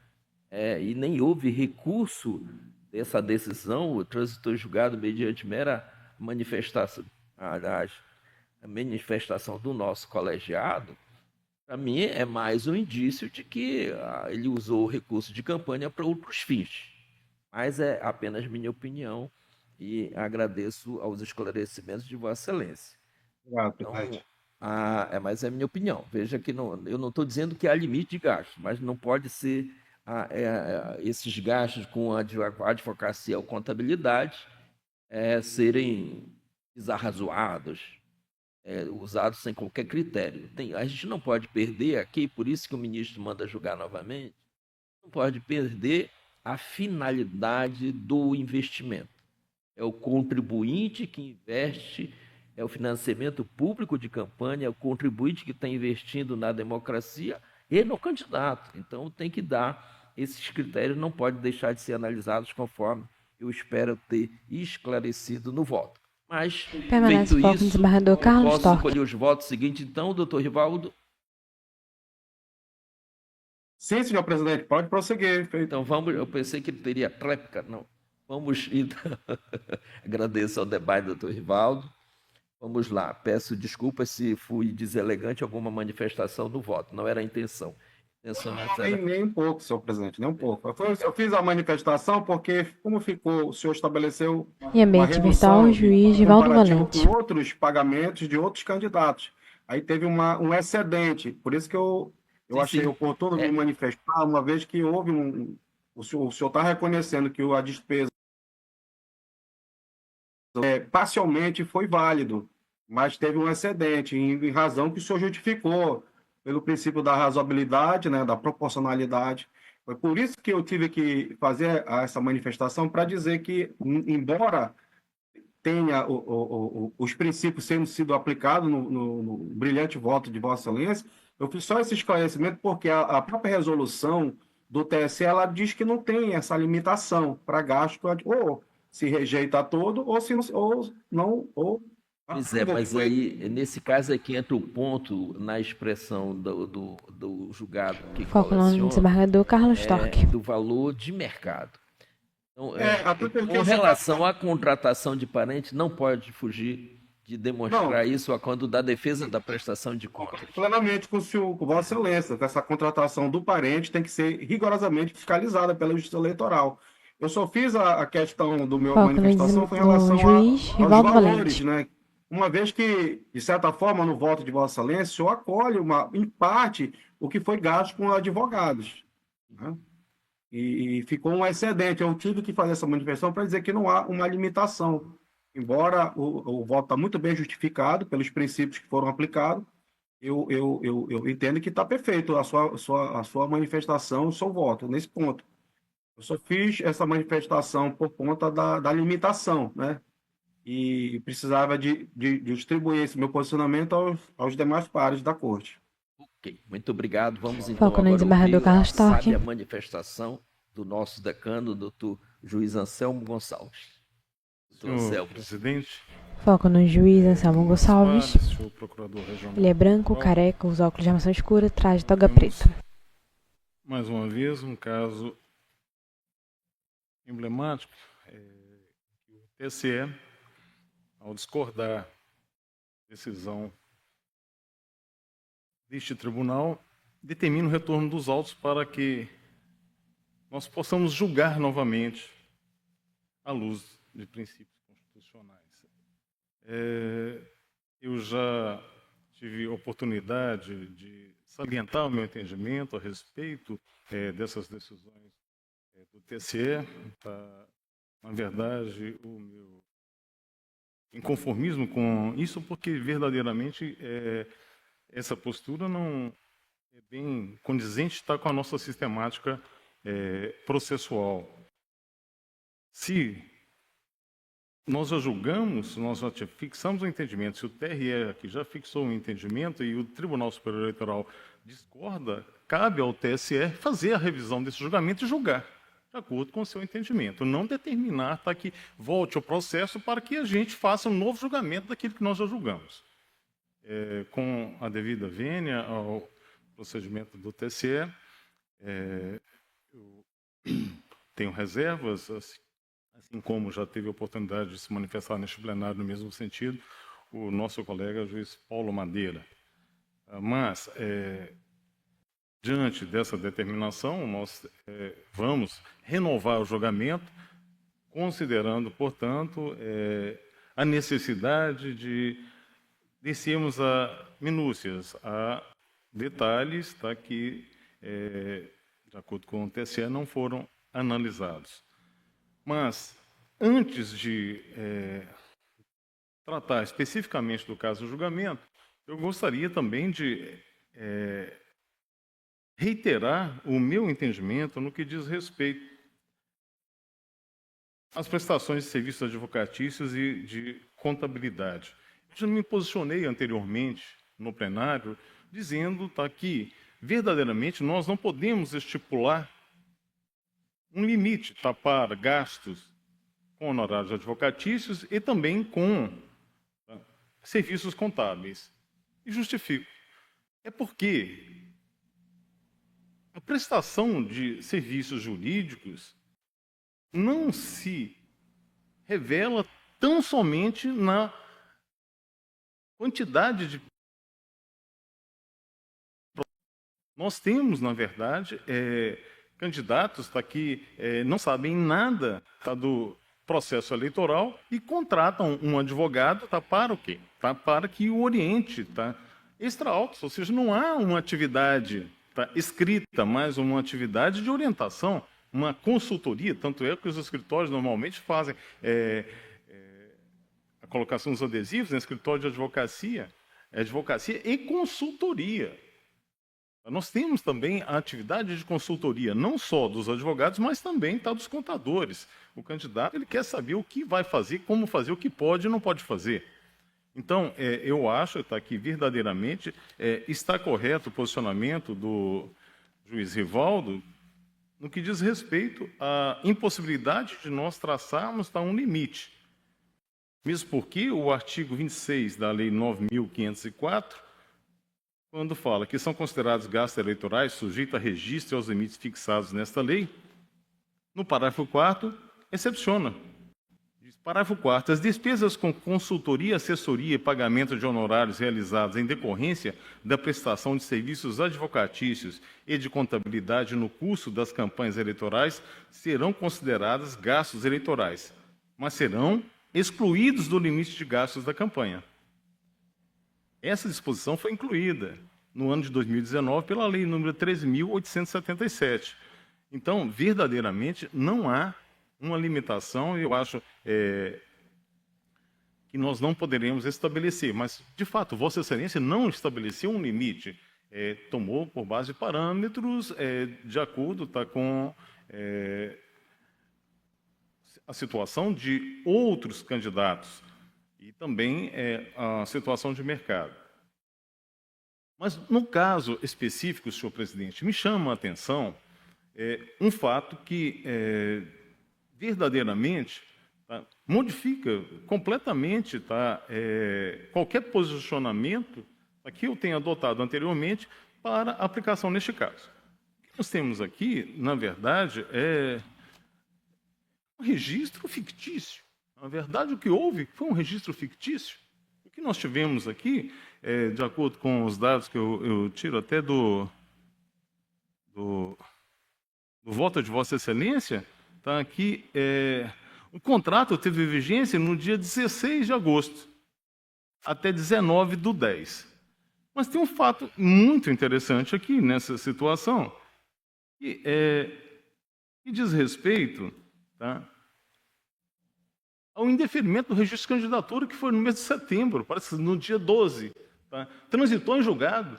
e nem houve recurso dessa decisão, o trânsito foi julgado mediante mera manifestação, a manifestação do nosso colegiado, para mim é mais um indício de que ele usou o recurso de campanha para outros fins. Mas é apenas minha opinião e agradeço aos esclarecimentos de Vossa Excelência. Então, mas é minha opinião. Veja que eu não estou dizendo que há limite de gasto, mas não pode ser esses gastos com a advocacia ou contabilidade serem desarrazoados, usados sem qualquer critério. A gente não pode perder aqui, por isso que o ministro manda julgar novamente, não pode perder a finalidade do investimento. É o contribuinte que investe, é o financiamento público de campanha, é o contribuinte que está investindo na democracia e no candidato. Então, tem que dar esses critérios, não pode deixar de ser analisados conforme eu espero ter esclarecido no voto. Mas, feito isso, posso escolher os votos seguintes, então, doutor Rivaldo? Sim, senhor presidente, pode prosseguir. Então, vamos, eu pensei que ele teria tréplica, não. Vamos, então, agradeço ao debate, doutor Rivaldo. Vamos lá, peço desculpas se fui deselegante em alguma manifestação do voto, não era a intenção. Nem um pouco, senhor presidente, nem um pouco. Eu fiz a manifestação porque, como o senhor estabeleceu em ambiente virtual, o juiz Rivaldo Valente. Com outros pagamentos de outros candidatos. Aí teve um excedente, por isso que eu achei oportuno me manifestar, uma vez que houve o senhor está reconhecendo que a despesa parcialmente foi válido, mas teve um excedente, em razão que o senhor justificou pelo princípio da razoabilidade, da proporcionalidade. Foi por isso que eu tive que fazer essa manifestação, para dizer que, embora tenha os princípios sendo sido aplicados no brilhante voto de Vossa Excelência, eu fiz só esse esclarecimento porque a própria resolução do TSE ela diz que não tem essa limitação para gasto, ou se rejeita todo, ou não. Pois mas aí, nesse caso aqui, entra o ponto na expressão do julgado que coleciona, desembargador Carlos Storck, do valor de mercado. Então, com relação à contratação de parente, não pode fugir de demonstrar isso quando da defesa da prestação de contas? Plenamente com Vossa Excelência, que essa contratação do parente tem que ser rigorosamente fiscalizada pela Justiça Eleitoral. Eu só fiz a questão do meu Foco manifestação foi em no relação juiz aos Rivaldo valores, Valente. né? Uma vez que, de certa forma, no voto de Vossa Excelência, o senhor acolhe, em parte, o que foi gasto com advogados, né? E ficou um excedente. Eu tive que fazer essa manifestação para dizer que não há uma limitação. Embora o voto está muito bem justificado pelos princípios que foram aplicados, eu entendo que está perfeito a sua manifestação, o seu voto, nesse ponto. Eu só fiz essa manifestação por conta da limitação, né? E precisava de distribuir esse meu posicionamento aos demais pares da corte. Ok, muito obrigado. Vamos então Foco no agora desembargador ouvir a Carlos Storck. sábia manifestação do nosso decano, doutor Juiz Anselmo Gonçalves. Doutor Senhor Anselmo. presidente, Foco no juiz Anselmo Gonçalves. senhor procurador regional, Ele é branco, careca, usa óculos de armação escura, traje toga preta. mais uma vez um caso emblemático, que o TSE, ao discordar da decisão deste tribunal, determina o retorno dos autos para que nós possamos julgar novamente à luz de princípios constitucionais. Eu já tive oportunidade de salientar o meu entendimento a respeito dessas decisões do TSE. Na verdade, o meu inconformismo com isso, porque verdadeiramente essa postura não é bem condizente, está com a nossa sistemática processual. Se nós já julgamos, nós já fixamos o entendimento, se o TRE aqui já fixou o entendimento e o Tribunal Superior Eleitoral discorda, cabe ao TSE fazer a revisão desse julgamento e julgar, de acordo com o seu entendimento. Não determinar que volte ao processo para que a gente faça um novo julgamento daquilo que nós já julgamos. Com a devida vênia ao procedimento do TSE, eu tenho reservas, assim como já teve a oportunidade de se manifestar neste plenário no mesmo sentido, o nosso colega juiz Paulo Madeira. Mas, diante dessa determinação, nós vamos renovar o julgamento, considerando, portanto, a necessidade de descermos a minúcias, a detalhes que, de acordo com o TSE, não foram analisados. Mas, antes de tratar especificamente do caso do julgamento, eu gostaria também de reiterar o meu entendimento no que diz respeito às prestações de serviços advocatícios e de contabilidade. Eu já me posicionei anteriormente no plenário dizendo que, verdadeiramente, nós não podemos estipular um limite para gastos com honorários advocatícios e também com serviços contábeis. E justifico. É porque a prestação de serviços jurídicos não se revela tão somente na quantidade de... Nós temos, na verdade, candidatos que não sabem nada do processo eleitoral e contratam um advogado para o quê? Para que o oriente extra autos, ou seja, não há uma atividade escrita, mas uma atividade de orientação, uma consultoria, tanto é que os escritórios normalmente fazem a colocação dos adesivos no escritório de advocacia e consultoria. Nós temos também a atividade de consultoria, não só dos advogados, mas também dos contadores. O candidato ele quer saber o que vai fazer, como fazer, o que pode e não pode fazer. Então, eu acho que verdadeiramente está correto o posicionamento do juiz Rivaldo no que diz respeito à impossibilidade de nós traçarmos um limite. Mesmo porque o artigo 26 da Lei 9.504, quando fala que são considerados gastos eleitorais sujeitos a registro e aos limites fixados nesta lei, no parágrafo 4º, excepciona. Diz, Parágrafo 4º. As despesas com consultoria, assessoria e pagamento de honorários realizados em decorrência da prestação de serviços advocatícios e de contabilidade no curso das campanhas eleitorais serão consideradas gastos eleitorais, mas serão excluídos do limite de gastos da campanha. Essa disposição foi incluída no ano de 2019 pela Lei nº 13.877. Então, verdadeiramente, não há uma limitação, eu acho que nós não poderemos estabelecer, mas, de fato, Vossa Excelência não estabeleceu um limite, tomou por base de parâmetros de acordo com a situação de outros candidatos e também a situação de mercado. Mas, no caso específico, senhor presidente, me chama a atenção um fato que verdadeiramente modifica completamente qualquer posicionamento que eu tenha adotado anteriormente para aplicação neste caso. O que nós temos aqui, na verdade, é um registro fictício. Na verdade, o que houve foi um registro fictício. O que nós tivemos aqui, de acordo com os dados que eu tiro até do voto de Vossa Excelência, está aqui, o contrato teve vigência no dia 16 de agosto, até 19/10. Mas tem um fato muito interessante aqui nessa situação, que diz respeito ao indeferimento do registro de candidatura, que foi no mês de setembro, parece no dia 12. Transitou em julgado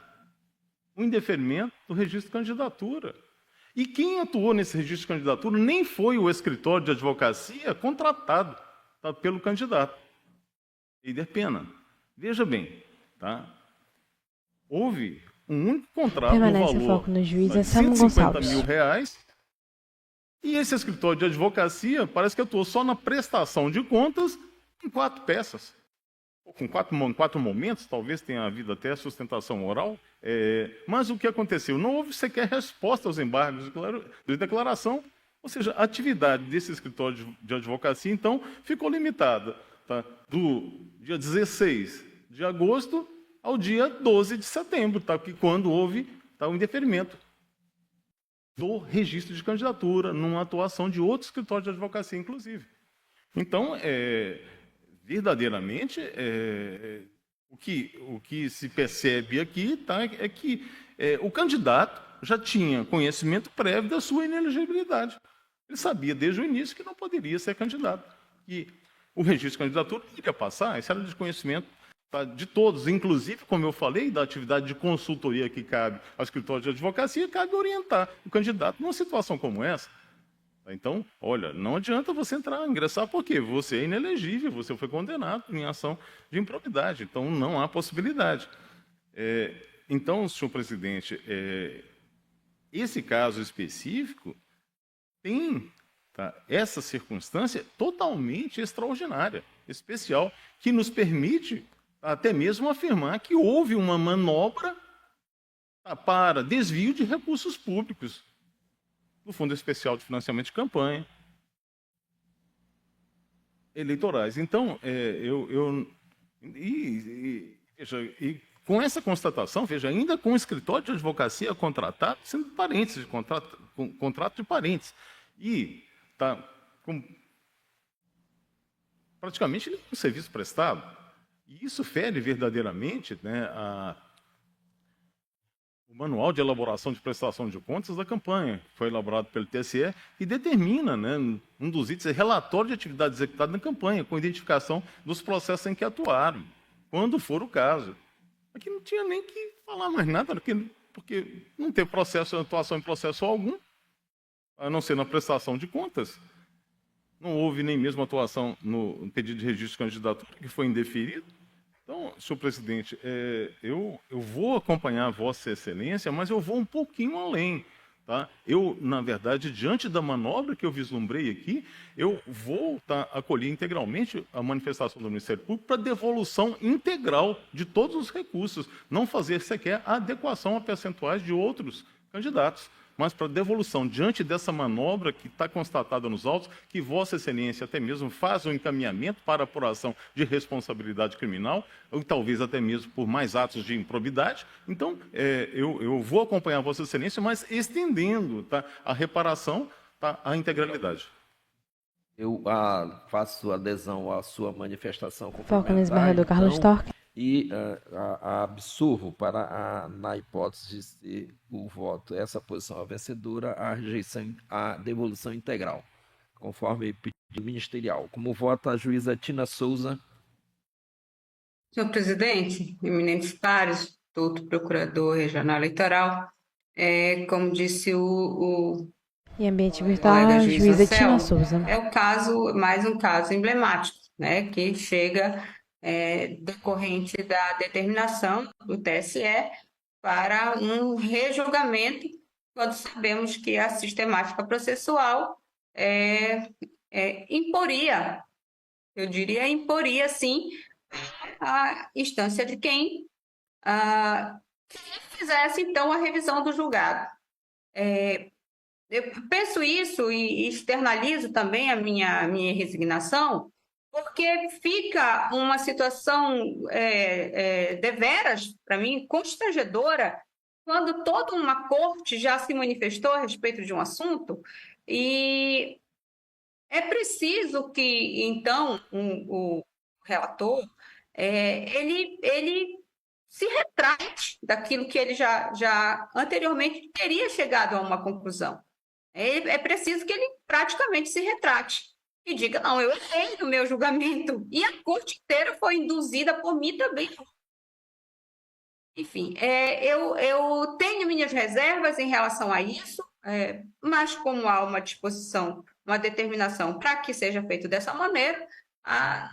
o indeferimento do registro de candidatura. E quem atuou nesse registro de candidatura nem foi o escritório de advocacia contratado pelo candidato, Eider Pena. Veja bem, houve um único contrato no valor de R$150 mil, e esse escritório de advocacia parece que atuou só na prestação de contas em 4 peças. Com quatro momentos, talvez tenha havido até sustentação oral, mas o que aconteceu? Não houve sequer resposta aos embargos de declaração, ou seja, a atividade desse escritório de advocacia, então, ficou limitada do dia 16 de agosto ao dia 12 de setembro, quando houve o indeferimento do registro de candidatura, numa atuação de outro escritório de advocacia, inclusive. Então, verdadeiramente, o que se percebe aqui é que o candidato já tinha conhecimento prévio da sua inelegibilidade. Ele sabia desde o início que não poderia ser candidato. E o registro de candidatura não iria passar, isso era de conhecimento de todos, inclusive, como eu falei, da atividade de consultoria que cabe ao escritório de advocacia, cabe orientar o candidato numa situação como essa. Então, olha, não adianta você ingressar, porque você é inelegível, você foi condenado em ação de improbidade, então não há possibilidade. Então, senhor presidente, esse caso específico tem essa circunstância totalmente extraordinária, especial, que nos permite até mesmo afirmar que houve uma manobra para desvio de recursos públicos do Fundo Especial de Financiamento de Campanha eleitorais. Então, com essa constatação, veja, ainda com o escritório de advocacia contratado, sendo contrato de parentes, e com praticamente nenhum serviço prestado. E isso fere verdadeiramente o Manual de Elaboração de Prestação de Contas da campanha, que foi elaborado pelo TSE, e determina, um dos itens, relatório de atividade executada na campanha, com identificação dos processos em que atuaram, quando for o caso. Aqui não tinha nem que falar mais nada, porque não teve atuação em processo algum, a não ser na prestação de contas. Não houve nem mesmo atuação no pedido de registro de candidatura, que foi indeferido. Então, senhor presidente, eu vou acompanhar Vossa Excelência, mas eu vou um pouquinho além. Eu, na verdade, diante da manobra que eu vislumbrei aqui, eu vou acolher integralmente a manifestação do Ministério Público para devolução integral de todos os recursos, não fazer sequer a adequação a percentuais de outros candidatos. mas para devolução, diante dessa manobra que está constatada nos autos, que Vossa Excelência até mesmo faz um encaminhamento para apuração de responsabilidade criminal, ou talvez até mesmo por mais atos de improbidade. Então, eu vou acompanhar Vossa Excelência, mas estendendo, tá, a reparação, tá, à integralidade. Eu faço adesão à sua manifestação Foca no complementar, desembargador Carlos então, Storck. e absorvo para, na hipótese de ser o voto, essa posição a vencedora, a rejeição, a devolução integral, conforme pedido ministerial. Como vota a juíza Tina Souza? Senhor presidente, eminentes pares, doutor procurador regional eleitoral, como disse o Em ambiente colega virtual, juiz juíza Ansel, Tina Souza. é o caso, mais um caso emblemático, né, que chega decorrente da determinação do TSE para um rejulgamento, quando sabemos que a sistemática processual imporia, eu diria, imporia, sim, a instância de quem fizesse, então, a revisão do julgado. Eu penso isso e externalizo também a minha resignação, porque fica uma situação deveras, para mim, constrangedora, quando toda uma corte já se manifestou a respeito de um assunto e é preciso que, então, o relator ele se retrate daquilo que ele já anteriormente teria chegado a uma conclusão. É preciso que ele praticamente se retrate e diga, não, eu errei no meu julgamento. E a corte inteira foi induzida por mim também. Enfim, eu tenho minhas reservas em relação a isso, mas como há uma disposição, uma determinação para que seja feito dessa maneira,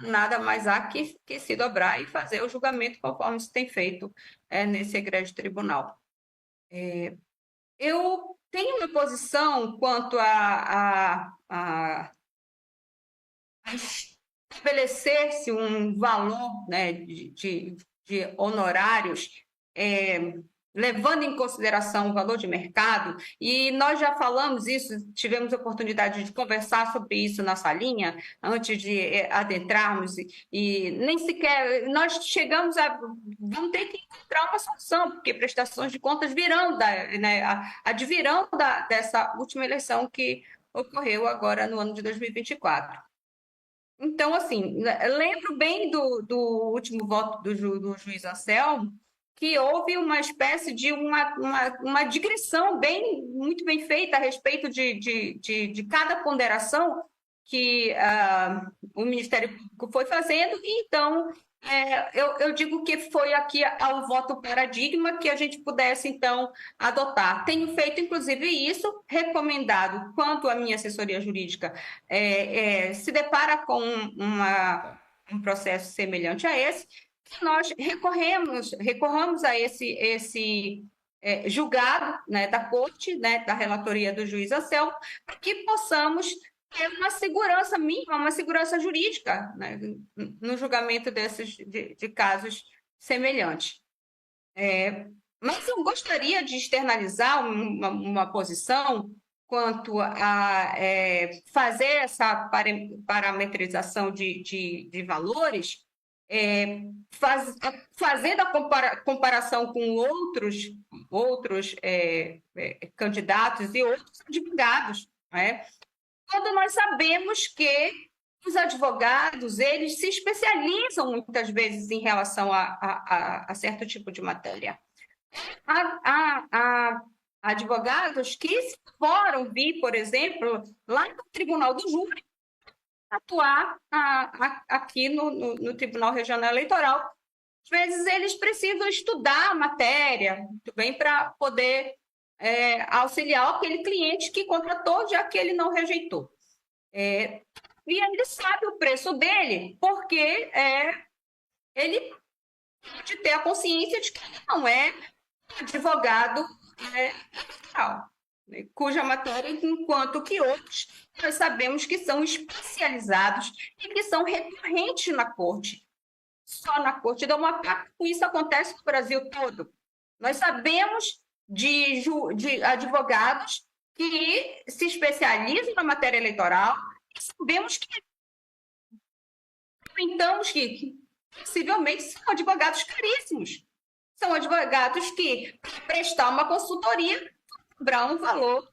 nada mais há que se dobrar e fazer o julgamento conforme se tem feito nesse egrégio tribunal. Eu tenho uma posição quanto a estabelecer-se um valor, né, de honorários, levando em consideração o valor de mercado, e nós já falamos isso, tivemos a oportunidade de conversar sobre isso na salinha, antes de adentrarmos, e nem sequer, nós chegamos vamos ter que encontrar uma solução, porque prestações de contas virão, advirão dessa última eleição que ocorreu agora no ano de 2024. Então, assim, lembro bem do último voto do juiz Anselmo, que houve uma espécie de uma digressão muito bem feita a respeito de cada ponderação que o Ministério Público foi fazendo, e então eu digo que foi aqui ao voto paradigma que a gente pudesse, então, adotar. Tenho feito, inclusive, isso, recomendado, quanto a minha assessoria jurídica se depara com um processo semelhante a esse, que nós recorramos a esse julgado, né, da corte, né, da relatoria do juiz Anselmo, para que possamos ter uma segurança mínima, uma segurança jurídica, né, no julgamento de casos semelhantes. Mas eu gostaria de externalizar uma posição quanto a fazer essa parametrização de valores, fazendo a comparação com outros candidatos e outros advogados, né? Quando nós sabemos que os advogados, eles se especializam muitas vezes em relação a certo tipo de matéria. Há advogados que foram vir, por exemplo, lá no Tribunal do Júri, atuar aqui no Tribunal Regional Eleitoral. Às vezes, eles precisam estudar a matéria, muito bem, para poder auxiliar aquele cliente que contratou, já que ele não rejeitou. E ele sabe o preço dele, porque ele pode ter a consciência de que não é advogado eleitoral, cuja matéria, enquanto que outros, nós sabemos que são especializados e que são recorrentes na corte. Só na corte da UMAPAC, isso acontece no Brasil todo. Nós sabemos de advogados que se especializam na matéria eleitoral e sabemos que possivelmente são advogados caríssimos. São advogados que, para prestar uma consultoria, cobrar um valor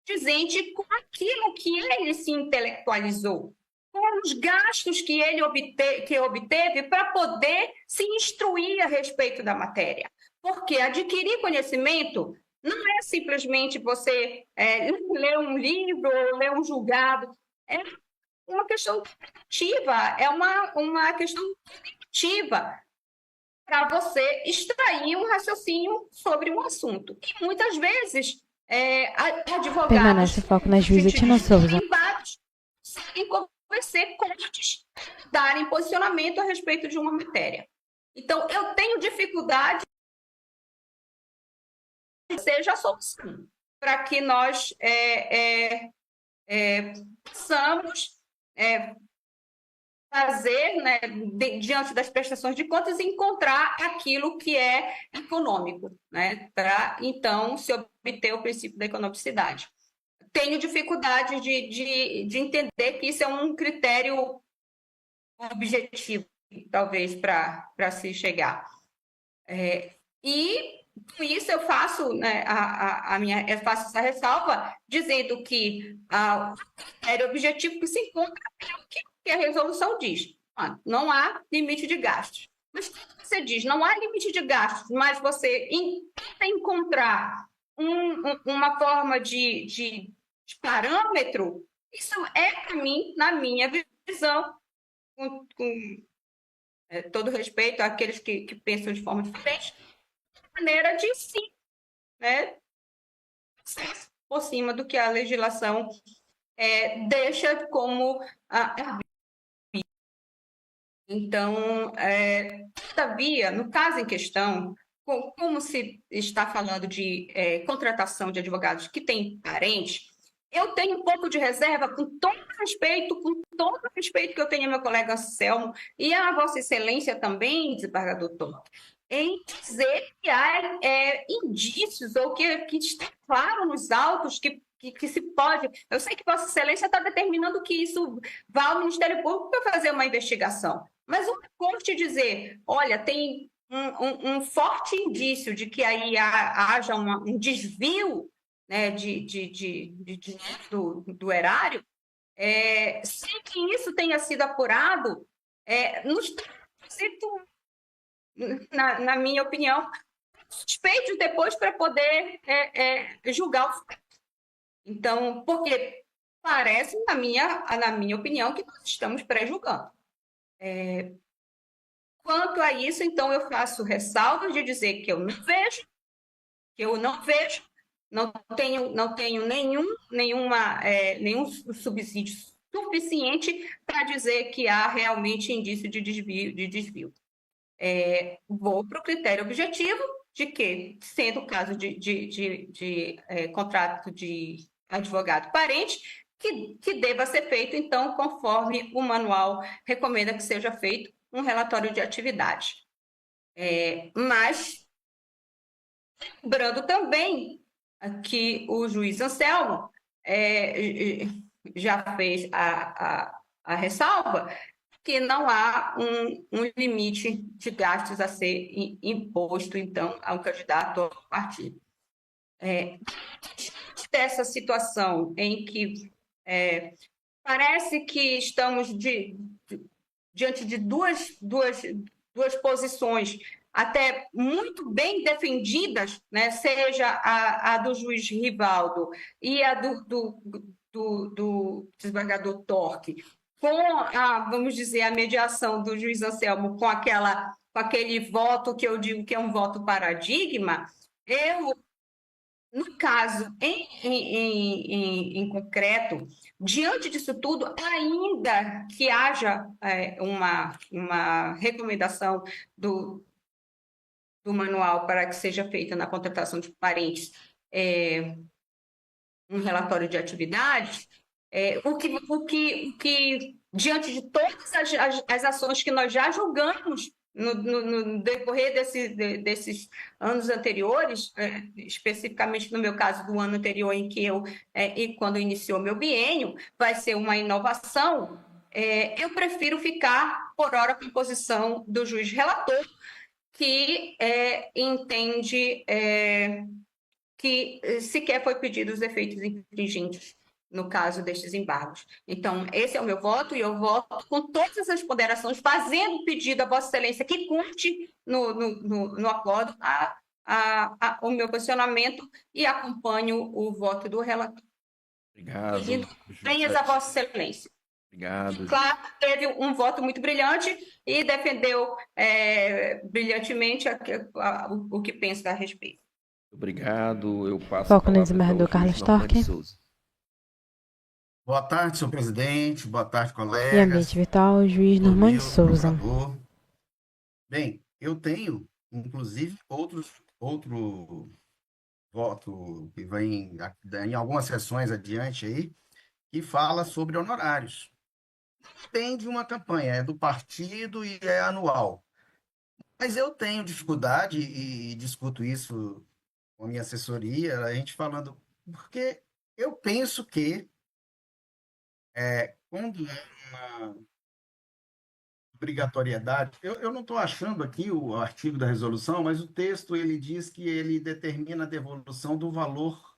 dizente com aquilo que ele se intelectualizou, com os gastos que ele obteve para poder se instruir a respeito da matéria. Porque adquirir conhecimento não é simplesmente você ler um livro ou ler um julgado, é uma questão ativa, é uma questão cognitiva para você extrair um raciocínio sobre um assunto. E muitas vezes, advogados Permanece foco na juíza Tina Souza. privados sem convencer cortes darem posicionamento a respeito de uma matéria. Então, eu tenho dificuldade que seja a solução para que nós possamos fazer, né, diante das prestações de contas, encontrar aquilo que é econômico, né, para, então, se obter o princípio da economicidade. Tenho dificuldade de entender que isso é um critério objetivo, talvez, para se chegar. E, com isso, eu faço, né, eu faço essa ressalva, dizendo que o critério objetivo que se encontra é o que a resolução diz. Não há limite de gastos. Mas você diz, não há limite de gastos, mas você tenta encontrar uma forma de parâmetro, isso para mim, na minha visão, com todo respeito àqueles que pensam de forma diferente, maneira de sim, né, por cima do que a legislação deixa como Então, todavia, no caso em questão, como se está falando de contratação de advogados que têm parentes, eu tenho um pouco de reserva, com todo o respeito que eu tenho ao meu colega Anselmo e à Vossa Excelência também, desembargador Torque, em dizer que há indícios ou que está claro nos autos que se pode. Eu sei que Vossa Excelência está determinando que isso vá ao Ministério Público para fazer uma investigação, mas uma corte dizer, olha, tem um forte indício de que aí haja um desvio, né, de dinheiro do erário, sem que isso tenha sido apurado, nos na minha opinião, suspeito depois para poder julgar o fato. Então, porque parece, na minha opinião, que nós estamos pré-julgando. Quanto a isso, então, eu faço ressalvas de dizer que eu não vejo, não tenho nenhum subsídio suficiente para dizer que há realmente indício de desvio. Vou para o critério objetivo de que, sendo o caso de contrato de advogado parente, que deva ser feito, então, conforme o manual recomenda que seja feito, um relatório de atividade. Mas, lembrando também que o juiz Anselmo já fez a ressalva que não há um limite de gastos a ser imposto, então, a um candidato ao partido. Dessa situação em que parece que estamos diante de duas posições até muito bem defendidas, né? Seja a do juiz Rivaldo e a do desembargador Torque, com vamos dizer, a mediação do juiz Anselmo com aquele voto que eu digo que é um voto paradigma, no caso, em concreto, diante disso tudo, ainda que haja uma recomendação do manual para que seja feita na contratação de parentes um relatório de atividades, o que diante de todas as ações que nós já julgamos, no decorrer desses anos anteriores, especificamente no meu caso do ano anterior em que e quando iniciou meu biênio, vai ser uma inovação. Eu prefiro ficar por hora com a posição do juiz relator, que entende que sequer foi pedido os efeitos infringentes no caso destes embargos. Então, esse é o meu voto, e eu voto com todas as ponderações, fazendo pedido a Vossa Excelência que curte no acordo o meu posicionamento e acompanho o voto do relator. Obrigado. Pedindo venhas a Vossa Excelência. Obrigado. Claro, teve um voto muito brilhante e defendeu brilhantemente o que pensa a respeito. Obrigado. Eu passo Foco a no palavra desembargador então ao juiz Carlos Normando Torque. Souza. Boa tarde, senhor presidente. Boa tarde, E colegas. ambiente vital, juiz Normando Souza. Procurador. Bem, eu tenho, inclusive, outro voto que vem em algumas sessões adiante aí, que fala sobre honorários. Tem de uma campanha, é do partido e é anual. Mas eu tenho dificuldade, e discuto isso com a minha assessoria, a gente falando, porque eu penso que quando é uma obrigatoriedade, eu não estou achando aqui o artigo da resolução, mas o texto ele diz que ele determina a devolução do valor.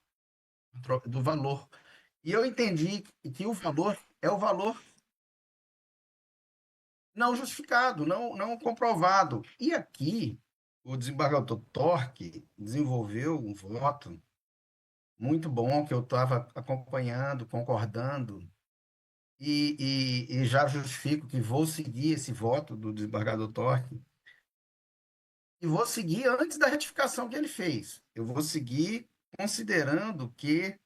E eu entendi que o valor é o valor não justificado, não comprovado. E aqui, o desembargador Torque desenvolveu um voto muito bom, que eu estava acompanhando, concordando, e já justifico que vou seguir esse voto do desembargador Torque, e vou seguir antes da retificação que ele fez. Eu vou seguir considerando que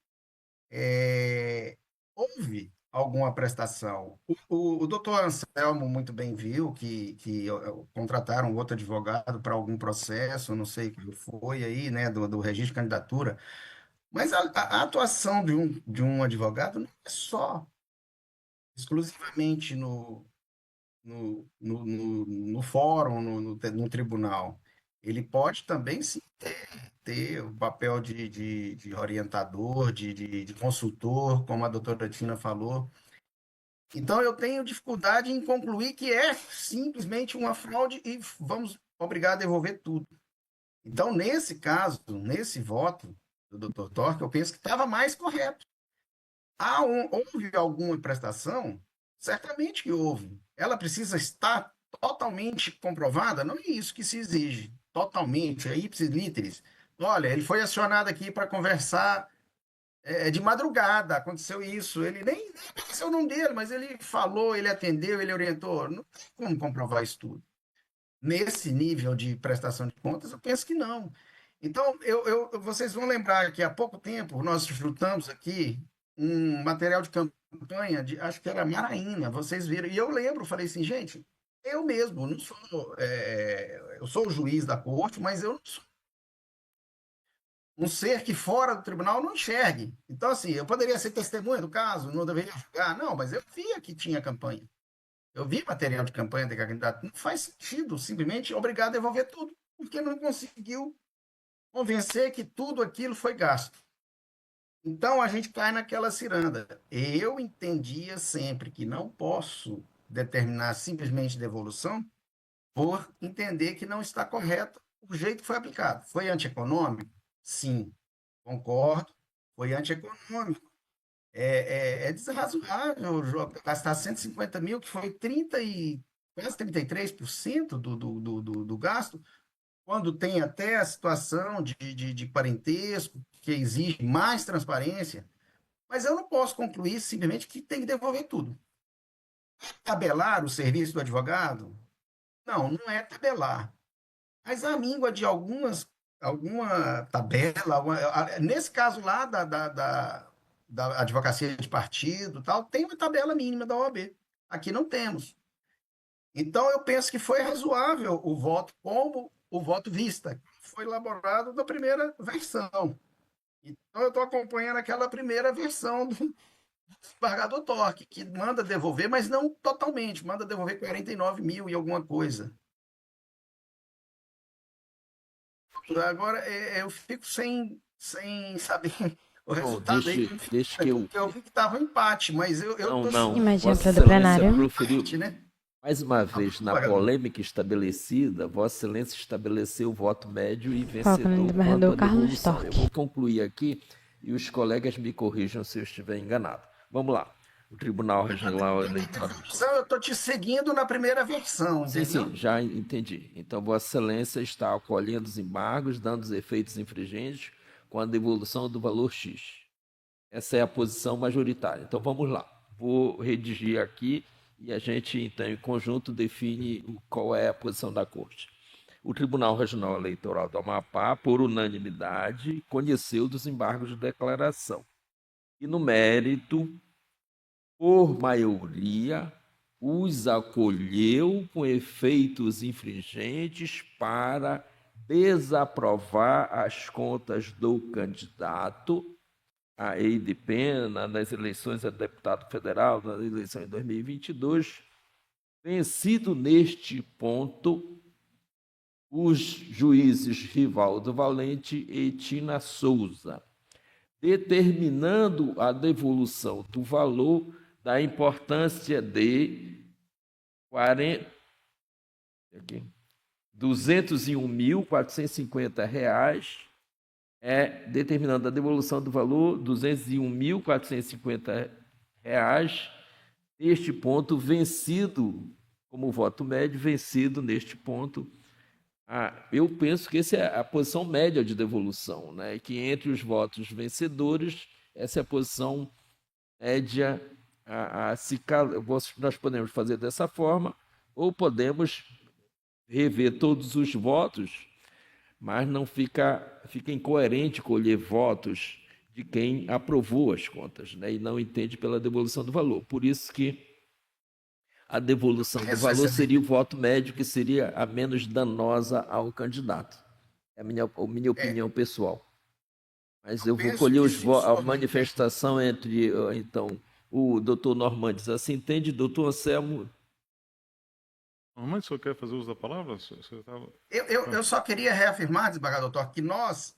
houve alguma prestação. O doutor Anselmo muito bem viu que contrataram outro advogado para algum processo, não sei o que foi aí, né, do registro de candidatura, mas a atuação de um advogado não é só exclusivamente no fórum, no tribunal. Ele pode também sim, ter o papel de orientador, de consultor, como a doutora Tina falou. Então, eu tenho dificuldade em concluir que é simplesmente uma fraude e vamos obrigar a devolver tudo. Então, nesse caso, nesse voto do doutor Torque, eu penso que estava mais correto. Houve alguma prestação? Certamente que houve. Ela precisa estar totalmente comprovada? Não é isso que se exige. Totalmente, é ipsis literis. Olha, ele foi acionado aqui para conversar de madrugada, aconteceu isso. Ele nem apareceu o nome dele, mas ele falou, ele atendeu, ele orientou. Não tem como comprovar isso tudo. Nesse nível de prestação de contas, eu penso que não. Então, vocês vão lembrar que há pouco tempo nós desfrutamos aqui um material de campanha, acho que era Maraína, vocês viram. E eu lembro, falei assim, gente, eu mesmo, não sou, eu sou o juiz da corte, mas eu não sou um ser que fora do tribunal não enxergue. Então, assim, eu poderia ser testemunha do caso, não deveria julgar, não, mas eu via que tinha campanha. Eu vi material de campanha de candidato. Não faz sentido simplesmente obrigar a devolver tudo, porque não conseguiu convencer que tudo aquilo foi gasto. Então, a gente cai naquela ciranda. Eu entendia sempre que não posso determinar simplesmente devolução por entender que não está correto o jeito que foi aplicado. Foi antieconômico? Sim, concordo, foi antieconômico. É desrazoável gastar 150 mil, que foi quase 33% do gasto, quando tem até a situação de parentesco, que exige mais transparência. Mas eu não posso concluir simplesmente que tem que devolver tudo. Tabelar o serviço do advogado? Não é tabelar. Mas a míngua de alguma tabela, nesse caso lá da advocacia de partido, tal, tem uma tabela mínima da OAB. Aqui não temos. Então, eu penso que foi razoável o voto, como o voto vista, que foi elaborado na primeira versão. Então, eu estou acompanhando aquela primeira versão do desembargador Torque, que manda devolver, mas não totalmente, manda devolver 49 mil e alguma coisa. Agora, eu fico sem saber o Bom, resultado aí, deixa que eu... porque eu vi que estava um empate, mas eu tô Não. Imagem Vossa ampla do Excelência plenário. proferiu, empate, né? mais uma vez, na desembargador. polêmica estabelecida, Vossa Excelência estabeleceu o voto médio e Foco no vencedor quanto à desembargador Carlos devolução. Eu Storck. vou concluir aqui e os colegas me corrijam se eu estiver enganado. Vamos lá. O Tribunal Regional Eleitoral... Eu estou te seguindo na primeira versão, Sim, entendeu? sim, já entendi. Então, Vossa Excelência está acolhendo os embargos, dando os efeitos infringentes com a devolução do valor X. Essa é a posição majoritária. Então, vamos lá. Vou redigir aqui e a gente, então, em conjunto, define qual é a posição da Corte. O Tribunal Regional Eleitoral do Amapá, por unanimidade, conheceu dos embargos de declaração. E, no mérito, por maioria, os acolheu com efeitos infringentes para desaprovar as contas do candidato a Eide Pena nas eleições a deputado federal, na eleição em 2022, vencido neste ponto os juízes Rivaldo Valente e Tina Souza, determinando a devolução do valor da importância de R$ 201.450, determinando a devolução do valor R$ 201.450, neste ponto, vencido, como voto médio, vencido neste ponto. Eu penso que essa é a posição média de devolução, né? Que entre os votos vencedores, essa é a posição média. Nós podemos fazer dessa forma, ou podemos rever todos os votos, mas não fica incoerente colher votos de quem aprovou as contas, né, e não entende pela devolução do valor. Por isso que a devolução do valor seria o voto médio, que seria a menos danosa ao candidato. É a minha opinião pessoal. Mas eu vou colher a manifestação entre, então, o doutor Normandes. Assim entende, doutor Anselmo? Normandes, o senhor quer fazer uso da palavra? Eu só queria reafirmar, desembargador Torque, que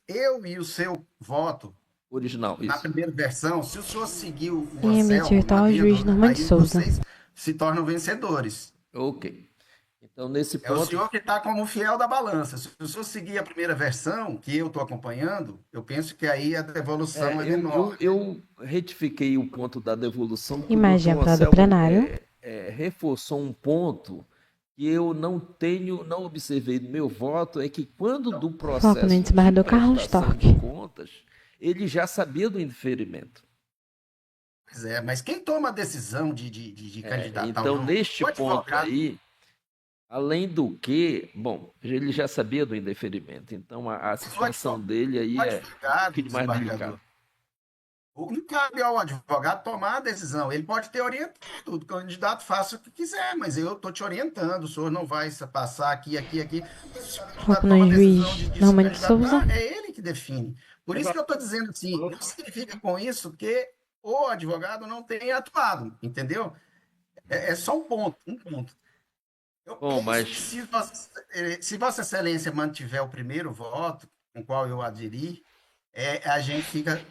eu e o seu voto original, na primeira versão, se o senhor seguiu o Em ambiente virtual, juiz Normandes Souza. Vocês se tornam vencedores. Ok. Então, nesse ponto... É o senhor que está como fiel da balança. Se o senhor seguir a primeira versão, que eu estou acompanhando, eu penso que aí a devolução é menor. Eu retifiquei o ponto da devolução. Imagem ampla do plenário. Reforçou um ponto que eu não observei no meu voto, é que quando do processo de prestação de contas, ele já sabia do indeferimento. Pois é, mas quem toma a decisão de candidatar? Então, neste ponto aí, além do que, bom, ele já sabia do indeferimento, então a situação dele aí é um pouquinho mais delicada. Não cabe ao advogado tomar a decisão. Ele pode ter orientado, o candidato faça o que quiser, mas eu estou te orientando, o senhor não vai passar aqui. Foco no juiz Normandes Souza. É ele que define. Por isso que eu estou dizendo assim, não significa com isso que o advogado não tenha atuado, entendeu? É só um ponto. Bom, mas... Se Vossa Excelência mantiver o primeiro voto, com o qual eu aderi, a gente fica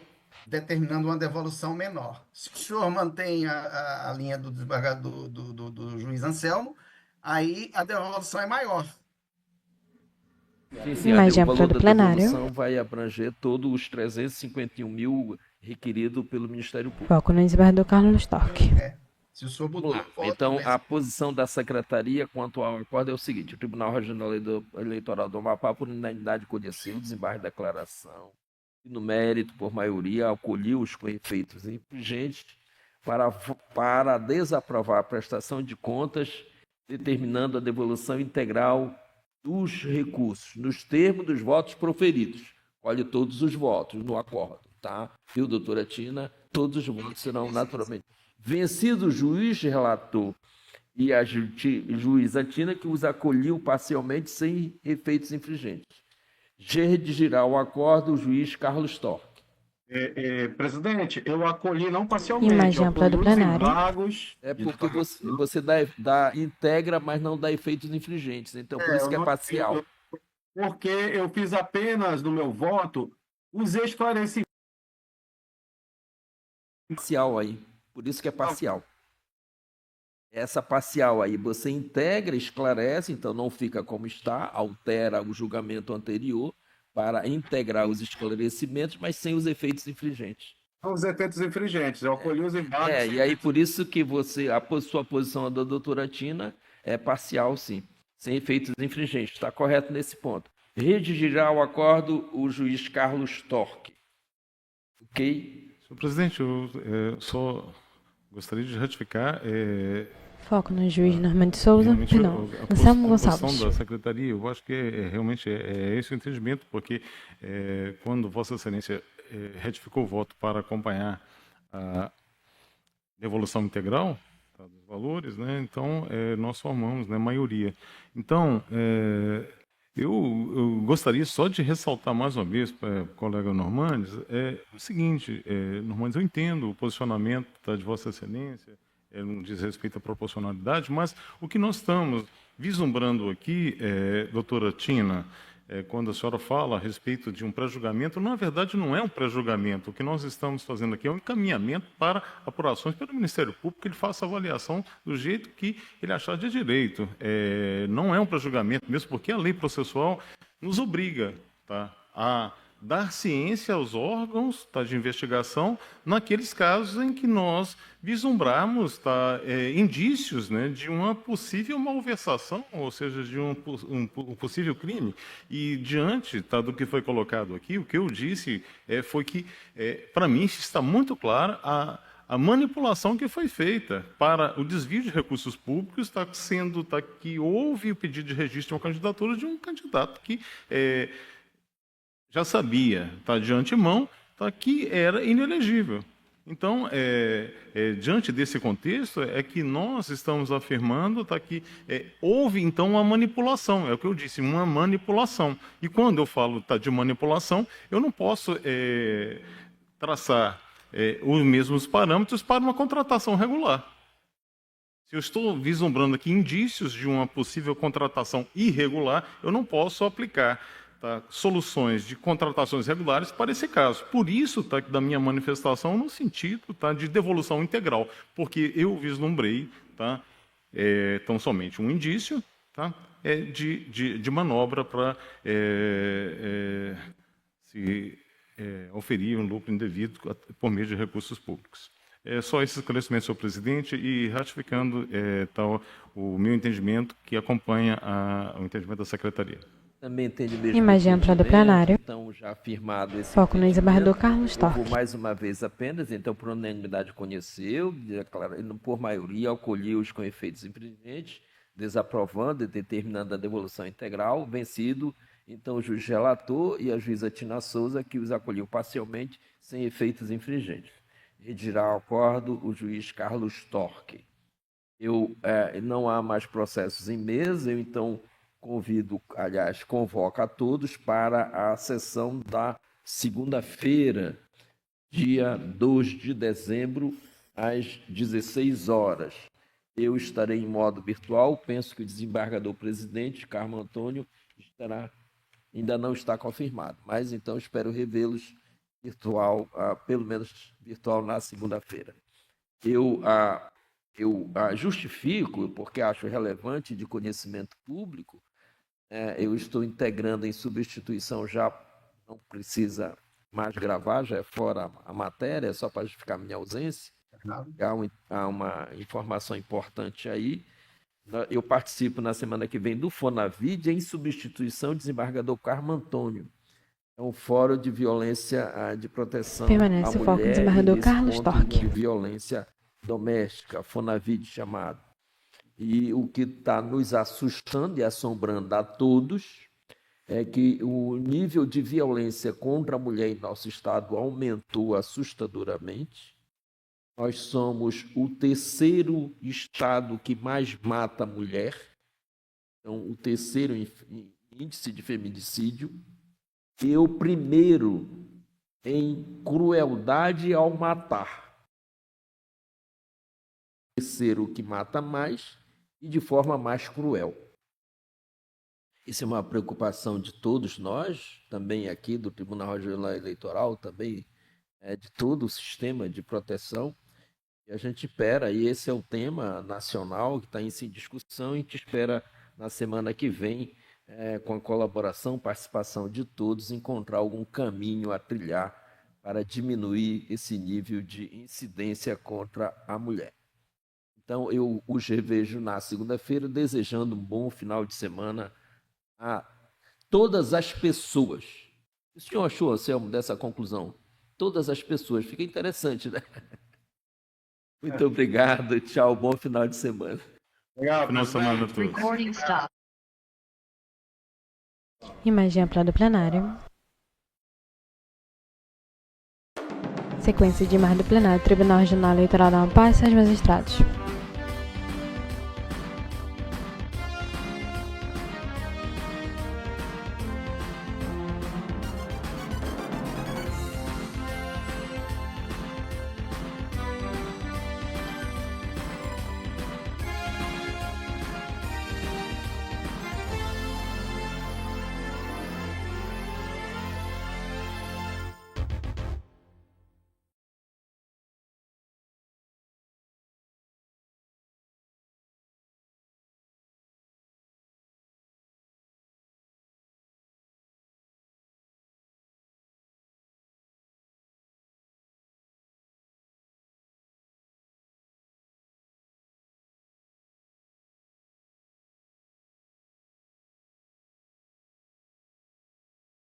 determinando uma devolução menor. Se o senhor mantém a linha do desembargador do juiz Anselmo, aí a devolução é maior. Sim, o valor da devolução vai abranger todos os 351 mil requeridos pelo Ministério Público. Foco no desembargador Carlos Storck. Se o senhor mudou, então, a posição da Secretaria quanto ao acordo é o seguinte: o Tribunal Regional Eleitoral do Amapá, por unanimidade, conheceu o desembargo de declaração e, no mérito, por maioria, acolheu-os com efeitos infringentes para desaprovar a prestação de contas, determinando a devolução integral dos recursos, nos termos dos votos proferidos. Olhe todos os votos no acordo, tá? Viu, doutora Tina? Todos os votos serão naturalmente... Vencido o juiz relator e a juíza Tina, que os acolheu parcialmente sem efeitos infringentes. Redigirá o acordo o juiz Carlos Storck. Presidente, eu acolhi não parcialmente. Imagem ampla do plenário. Porque você integra, mas não dá efeitos infringentes. Então, por isso que é parcial. porque eu fiz apenas no meu voto os esclarecimentos. Parcial aí, por isso que é parcial. Essa parcial aí você integra, esclarece, então não fica como está, altera o julgamento anterior para integrar os esclarecimentos, mas sem os efeitos infringentes. Os efeitos infringentes, eu acolhi os embargos. E aí por isso que sua posição da doutora Tina é parcial, sim, sem efeitos infringentes. Está correto nesse ponto. Redigirá o acordo o juiz Carlos Torque. Ok? Senhor presidente, eu só gostaria de ratificar Foco no juiz Normando Souza. realmente Perdão, a Anselmo posição Gonçalves. da secretaria. Eu acho que realmente é esse o entendimento, porque quando Vossa Excelência retificou o voto para acompanhar a devolução integral, tá, dos valores, né, então nós formamos, né, maioria. Então, eu gostaria só de ressaltar mais uma vez para o colega Normandes o seguinte, Normandes, eu entendo o posicionamento, tá, de Vossa Excelência, não diz respeito à proporcionalidade, mas o que nós estamos vislumbrando aqui, doutora Tina, quando a senhora fala a respeito de um pré-julgamento, na verdade não é um pré-julgamento. O que nós estamos fazendo aqui é um encaminhamento para apurações pelo Ministério Público, que ele faça a avaliação do jeito que ele achar de direito. Não é um pré-julgamento, mesmo porque a lei processual nos obriga, tá, a dar ciência aos órgãos, tá, de investigação naqueles casos em que nós vislumbrarmos, tá, indícios, né, de uma possível malversação, ou seja, de um possível crime. E diante, tá, do que foi colocado aqui, o que eu disse foi que, para mim, está muito clara a manipulação que foi feita para o desvio de recursos públicos, que houve o pedido de registro de uma candidatura de um candidato que já sabia, tá, de antemão, tá, que era inelegível. Então, diante desse contexto, é que nós estamos afirmando, tá, que houve, então, uma manipulação. É o que eu disse, uma manipulação. E quando eu falo, tá, de manipulação, eu não posso traçar os mesmos parâmetros para uma contratação regular. Se eu estou vislumbrando aqui indícios de uma possível contratação irregular, eu não posso aplicar, tá, soluções de contratações regulares para esse caso. Por isso, tá, da minha manifestação no sentido, tá, de devolução integral, porque eu vislumbrei, tá, tão somente um indício, tá, de manobra para se oferir um lucro indevido por meio de recursos públicos. Só esse esclarecimento, senhor presidente, e ratificando tal, o meu entendimento que acompanha o entendimento da secretaria. Também entende mesmo Imagem ampla do plenário. Então, já afirmado esse Foco no desembargador Carlos eu vou Torque. mais uma vez apenas, então, por unanimidade conheceu, por maioria, acolheu os com efeitos infringentes, desaprovando e determinando a devolução integral, vencido, então, o juiz relator e a juíza Tina Souza, que os acolheu parcialmente, sem efeitos infringentes. Redigirá o acordo o juiz Carlos Torque. Não há mais processos em mesa, eu, então, convoco a todos para a sessão da segunda-feira, dia 2 de dezembro, às 16 horas. Eu estarei em modo virtual, penso que o desembargador-presidente, Carmo Antônio, ainda não está confirmado, mas então espero revê-los virtual, pelo menos virtual na segunda-feira. Eu justifico, porque acho relevante de conhecimento público, eu estou integrando em substituição, já não precisa mais gravar, já é fora a matéria, é só para justificar minha ausência. Há uma informação importante aí. Eu participo na semana que vem do Fonavide em substituição do desembargador Carmo Antônio. É um fórum de violência de proteção Permanece à o foco do mulher desembargador e Carlos Torque. de violência doméstica, Fonavide chamado. E o que está nos assustando e assombrando a todos é que o nível de violência contra a mulher em nosso estado aumentou assustadoramente. Nós somos o terceiro estado que mais mata a mulher, então o terceiro índice de feminicídio, e o primeiro em crueldade ao matar. O terceiro que mata mais e de forma mais cruel. Isso é uma preocupação de todos nós, também aqui do Tribunal Regional Eleitoral, também de todo o sistema de proteção. E a gente espera, e esse é o tema nacional que está em discussão, e a gente espera na semana que vem, com a colaboração, participação de todos, encontrar algum caminho a trilhar para diminuir esse nível de incidência contra a mulher. Então, eu os revejo na segunda-feira, desejando um bom final de semana a todas as pessoas. O senhor achou, Anselmo, dessa conclusão? Todas as pessoas. Fica interessante, né? Muito obrigado. Tchau. Bom final de semana. Obrigado, Final de semana a todos. Recording stop. Imagem ampla do plenário. Sequência de imagem do plenário, Tribunal Regional Eleitoral da Amapá e seus magistrados.